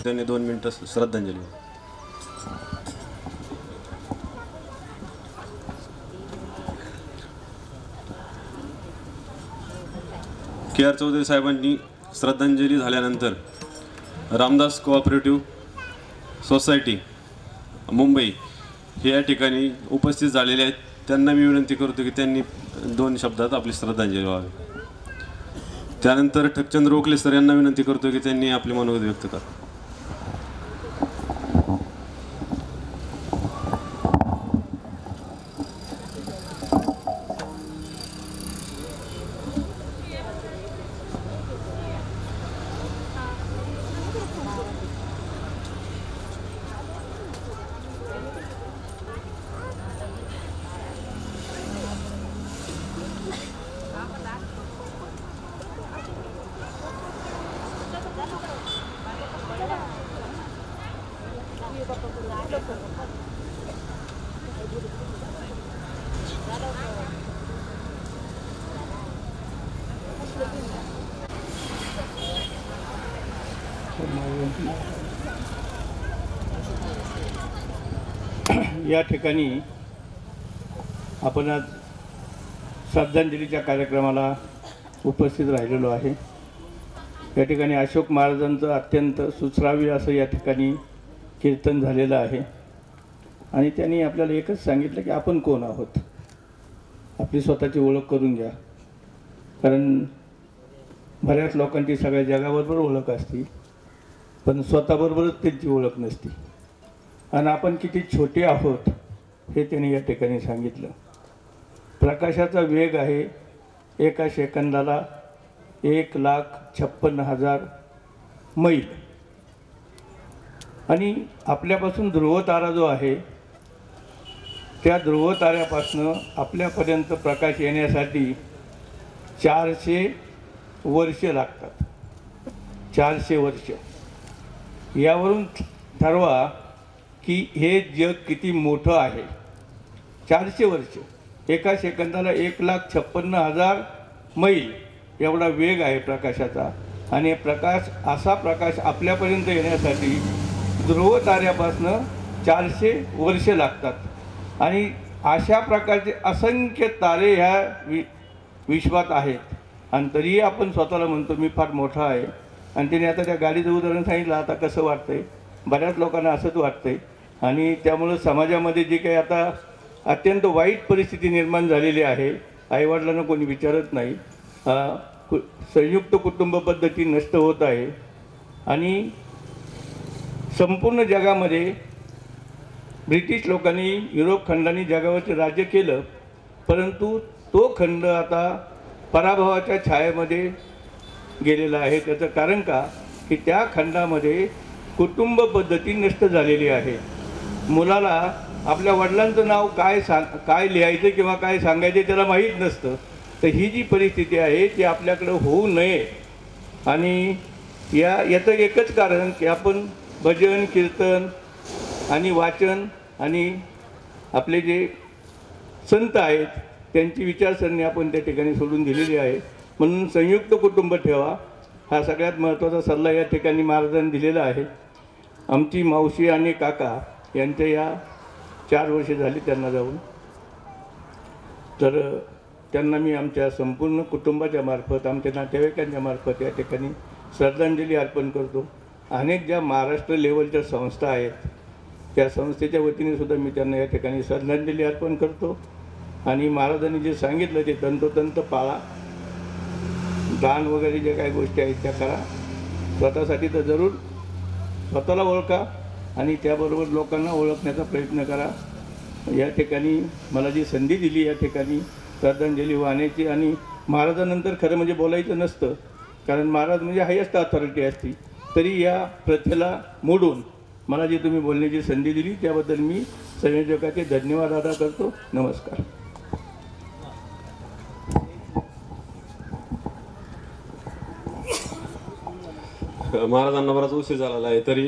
त्यांनी 2 मिनिटं श्रद्धांजली. के.आर. चौधरी साहेबांनी श्रद्धांजली झाल्यानंतर रामदास कोऑपरेटिव्ह सोसायटी मुंबई हे या ठिकाणी उपस्थित झालेले आहेत. त्यांना मी विनंती करतो की त्यांनी 2 शब्दात आपली श्रद्धांजली व्हावी. त्यानंतर ठकचंद्र ओकले सर यांना विनंती करतो की त्यांनी आपले मनोगत व्यक्त करा. या ठिकाणी आपण आज श्रद्धांजलीच्या कार्यक्रमाला उपस्थित राहिलेलो आहे. या ठिकाणी अशोक महाराजांचं अत्यंत सुश्राव्य असं या ठिकाणी कीर्तन झालेलं आहे आणि त्यांनी आपल्याला एकच सांगितलं की आपण कोण आहोत, आपली स्वतःची ओळख करून घ्या. कारण बऱ्याच लोकांची सगळ्या जगाबरोबर ओळख असते पण स्वतःबरोबरच त्यांची ओळख नसते आणि आपण किती छोटे आहोत हे त्यांनी या ठिकाणी सांगितलं. प्रकाशाचा वेग आहे एका सेकंदाला 1,56,000 मैल आणि आपल्यापासून ध्रुवतारा जो आहे त्या ध्रुवताऱ्यापासून आपल्यापर्यंत प्रकाश येण्यासाठी 400 वर्ष लागतात. 400 वर्ष. यावरून ठरवा की हे जग किती मोठं आहे. 400 वर्ष. एका सेकंदाला 1,56,000 मैल एवढा वेग आहे प्रकाशाचा आणि असा प्रकाश आपल्यापर्यंत येण्यासाठी ध्रुवताऱ्यापासून 400 वर्ष लागतात आणि अशा प्रकारचे असंख्य तारे ह्या विश्वात आहेत आणि तरीही आपण स्वतःला म्हणतो मी फार मोठा आहे. आणि तिने आता त्या गाडीचं उदाहरण सांगितलं. आता कसं वाटतंय, बऱ्याच लोकांना असंच वाटतंय आणि त्यामुळं समाजामध्ये जी काही आता अत्यंत वाईट परिस्थिती निर्माण झालेली आहे. आईवडिलांना कोणी विचारत नाही. संयुक्त कुटुंब पद्धती नष्ट होत आहे आणि संपूर्ण जगामध्ये ब्रिटिश लोकांनी युरोप खंडाने जगावरचे राज्य केलं परंतु तो खंड आता पराभवाच्या छायेमध्ये गेलेला आहे. त्याचं कारण का की त्या खंडामध्ये कुटुंब पद्धती नष्ट झालेली आहे. मुलाला आपल्या वडिलांचं नाव काय लिहायचं किंवा काय सांगायचं त्याला माहीत नसतं. तर ही जी परिस्थिती आहे ती आपल्याकडं होऊ नये आणि याचं एकच कारण की आपण भजन कीर्तन आणि वाचन आणि आपले जे संत आहेत त्यांची विचारसरणी आपण त्या ठिकाणी सोडून दिलेली आहे. म्हणून संयुक्त कुटुंब ठेवा हा सगळ्यात महत्त्वाचा सल्ला या ठिकाणी महाराजांनी दिलेला आहे. आमची मावशी आणि काका यांच्या या 4 वर्षे झाली त्यांना जाऊन, तर त्यांना मी आमच्या संपूर्ण कुटुंबाच्या मार्फत आमच्या नातेवाईकांच्या मार्फत या ठिकाणी श्रद्धांजली अर्पण करतो. अनेक ज्या महाराष्ट्र लेवलच्या संस्था आहेत त्या संस्थेच्या वतीने सुद्धा मी त्यांना या ठिकाणी श्रद्धांजली अर्पण करतो. आणि महाराजांनी जे सांगितलं ते तंतोतंत पाळा. दान वगैरे जे काही गोष्टी आहेत त्या करा. स्वतःसाठी तर जरूर स्वतःला ओळखा आणि त्याबरोबर लोकांना ओळखण्याचा प्रयत्न करा. या ठिकाणी मला जी संधी दिली या ठिकाणी श्रद्धांजली वाहण्याची, आणि महाराजांनंतर खरं म्हणजे बोलायचं नसतं कारण महाराज म्हणजे हायेस्ट अथॉरिटी असती, तरी या प्रथेला मोडून मला जी तुम्ही बोलण्याची संधी दिली त्याबद्दल मी संयोजकाचे धन्यवाद अदा करतो. नमस्कार. महाराजांना बराच उशीर झालेला आहे तरी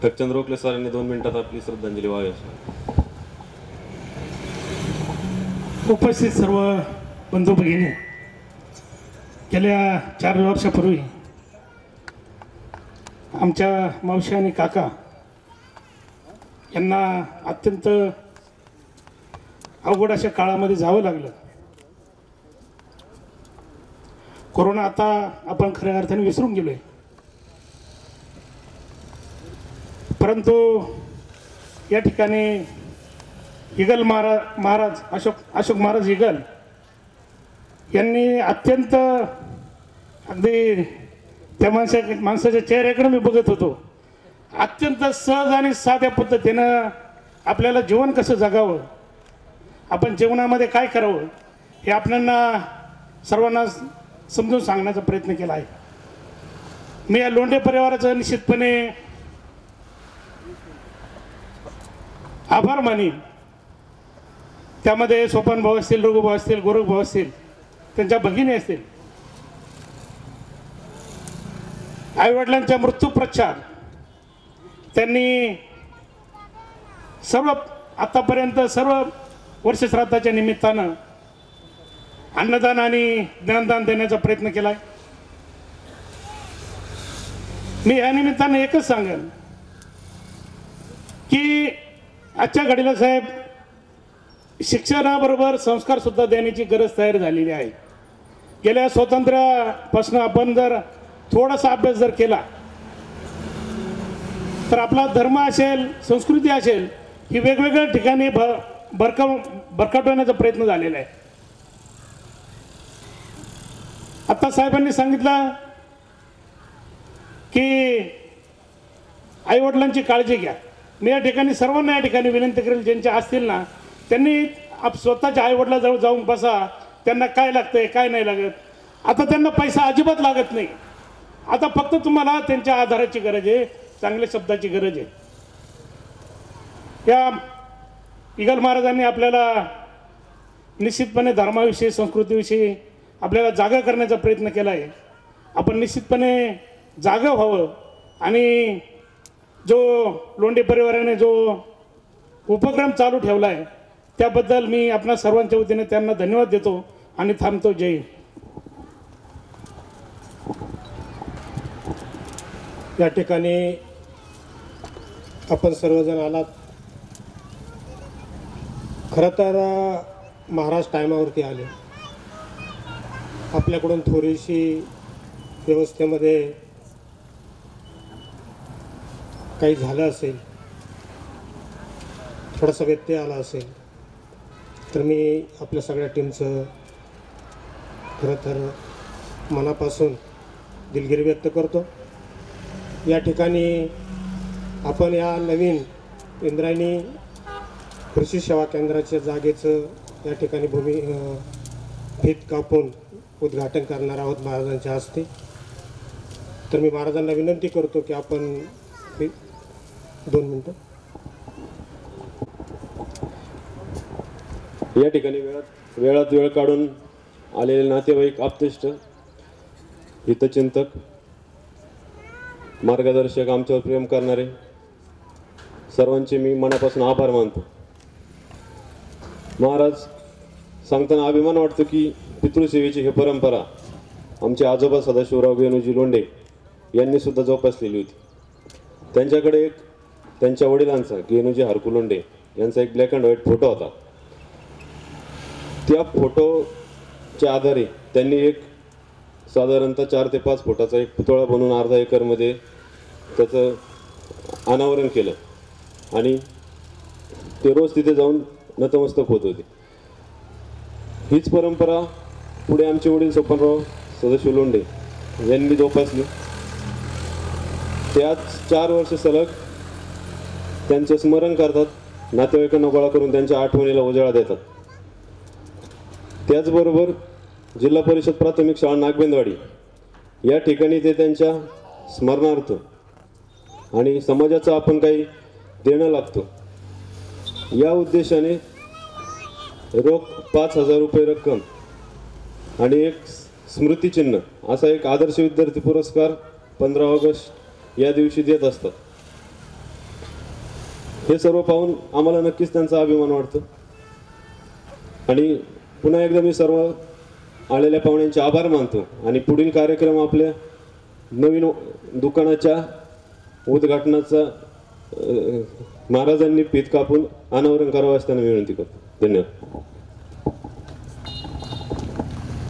टकचंद रोखले सरांनी 2 मिनिटात आपली श्रद्धांजली व्हावी. उपस्थित सर्व बंधू भगिनी, गेल्या 4 वर्षापूर्वी आमच्या मावशी आणि काका यांना अत्यंत अवघड अशा काळामध्ये जावं लागलं. कोरोना आता आपण खऱ्या अर्थाने विसरून गेलोय, परंतु या ठिकाणी इगल महाराज अशोक महाराज इगल यांनी अत्यंत अगदी त्या माणसाच्या चेहऱ्याकडे मी बघत होतो. अत्यंत सहज आणि साध्या पद्धतीनं आपल्याला जीवन कसं जगावं, आपण जीवनामध्ये काय करावं हे आपल्याला सर्वांना समजून सांगण्याचा प्रयत्न केला आहे. मी या लोंढे परिवाराचं निश्चितपणे आभार मानीन. त्यामध्ये सोपान भाऊ असतील, रघुभाऊ असतील, गोरख भाऊ असतील, त्यांच्या भगिनी असतील. आईवडिलांच्या मृत्यू पश्चात त्यांनी सर्व आतापर्यंत सर्व वर्षश्राद्धाच्या निमित्तानं अन्नदान आणि ज्ञानदान देण्याचा प्रयत्न केला आहे. मी या निमित्तानं एकच सांगेन की आजच्या घडीला साहेब शिक्षणाबरोबर संस्कार सुद्धा देण्याची गरज तयार झालेली आहे. गेल्या स्वातंत्र्यापासून आपण जर थोडासा अभ्यास जर केला तर आपला धर्म असेल, संस्कृती असेल, ही वेगवेगळ्या ठिकाणी भरकटवण्याचा प्रयत्न झालेला आहे. आता साहेबांनी सांगितलं की आईवडिलांची काळजी घ्या. मी या ठिकाणी सर्वांना या ठिकाणी विनंती करेल, ज्यांचे असतील ना त्यांनी स्वतःच्या आईवडिलाजवळ जाऊन बसा. त्यांना काय लागतंय काय नाही लागत. आता त्यांना पैसा अजिबात लागत नाही. आता फक्त तुम्हाला त्यांच्या आधाराची गरज आहे, चांगल्या शब्दाची गरज आहे. या इगल महाराजांनी आपल्याला निश्चितपणे धर्माविषयी, संस्कृतीविषयी आपल्याला जागा करण्याचा प्रयत्न केला आहे. आपण निश्चितपणे जागा व्हावं. आणि जो लोंढे परिवाराने जो उपक्रम चालू ठेवला आहे त्याबद्दल मी आपणा सर्वांच्या वतीने त्यांना धन्यवाद देतो आणि थांबतो. जय हिंद. या ठिकाणी आपण सर्वजण आलात. खरं तर महाराज टायमावरती आले. आपल्याकडून थोडीशी व्यवस्थेमध्ये काही झालं असेल, थोडासा व्यत्यय आला असेल तर मी आपल्या सगळ्या टीमचं खरं तर मनापासून दिलगिरी व्यक्त करतो. या ठिकाणी आपण या नवीन इंद्रायणी कृषी सेवा केंद्राच्या जागेचं या ठिकाणी भीत कापून उद्घाटन करणार आहोत महाराजांच्या हस्ते. तर मी महाराजांना विनंती करतो की आपण 2 मिनटं. या ठिकाणी वेळात वेळ काढून आलेले नातेवाईक, आप्तेष्ट, हितचिंतक, मार्गदर्शक, आमच्यावर प्रेम करणारे सर्वांचे मी मनापासून आभार मानतो. महाराज सांगताना अभिमान वाटतो की पितृसेवेची ही परंपरा आमचे आजोबा सदाशिवराव गेनूजी लोंढे यांनी सुद्धा जोपासलेली होती. त्यांच्याकडे एक त्यांच्या वडिलांचा गेनूजी हरकू लोंढे यांचा एक ब्लॅक अँड व्हाईट फोटो होता. त्या फोटोच्या आधारे त्यांनी एक साधारणतः 4 ते 5 फुटाचा एक पुतळा बनवून अर्धा एकरमध्ये त्याचं अनावरण केलं आणि ते रोज तिथे जाऊन नतमस्तक होत होते. हीच परंपरा पुढे आमचे वडील सोपानराव सदाशिव लोंढे यांनी जोपासली. त्याच 4 वर्ष सलग त्यांचं स्मरण करतात, नातेवाईकांना गोळा करून त्यांच्या आठवणीला उजाळा देतात. त्याचबरोबर जिल्हा परिषद प्राथमिक शाळा नागबेंदवाडी या ठिकाणी ते त्यांच्या स्मरणार्थ आणि समाजाचं आपण काही देणं लागतो या उद्देशाने रोख 5,000 रुपये रक्कम आणि एक स्मृतिचिन्ह असा एक आदर्श विद्यार्थी पुरस्कार 15 ऑगस्ट या दिवशी देत असतात. हे सर्व पाहून आम्हाला नक्कीच त्यांचा अभिमान वाटतो. आणि पुन्हा एकदा मी सर्व आलेल्या पाहुण्यांचे आभार मानतो आणि पुढील कार्यक्रम आपल्या नवीन दुकानाच्या उद्घाटनाचा महाराजांनी फीत कापून अनावरण करावं असताना विनंती करतो. धन्यवाद.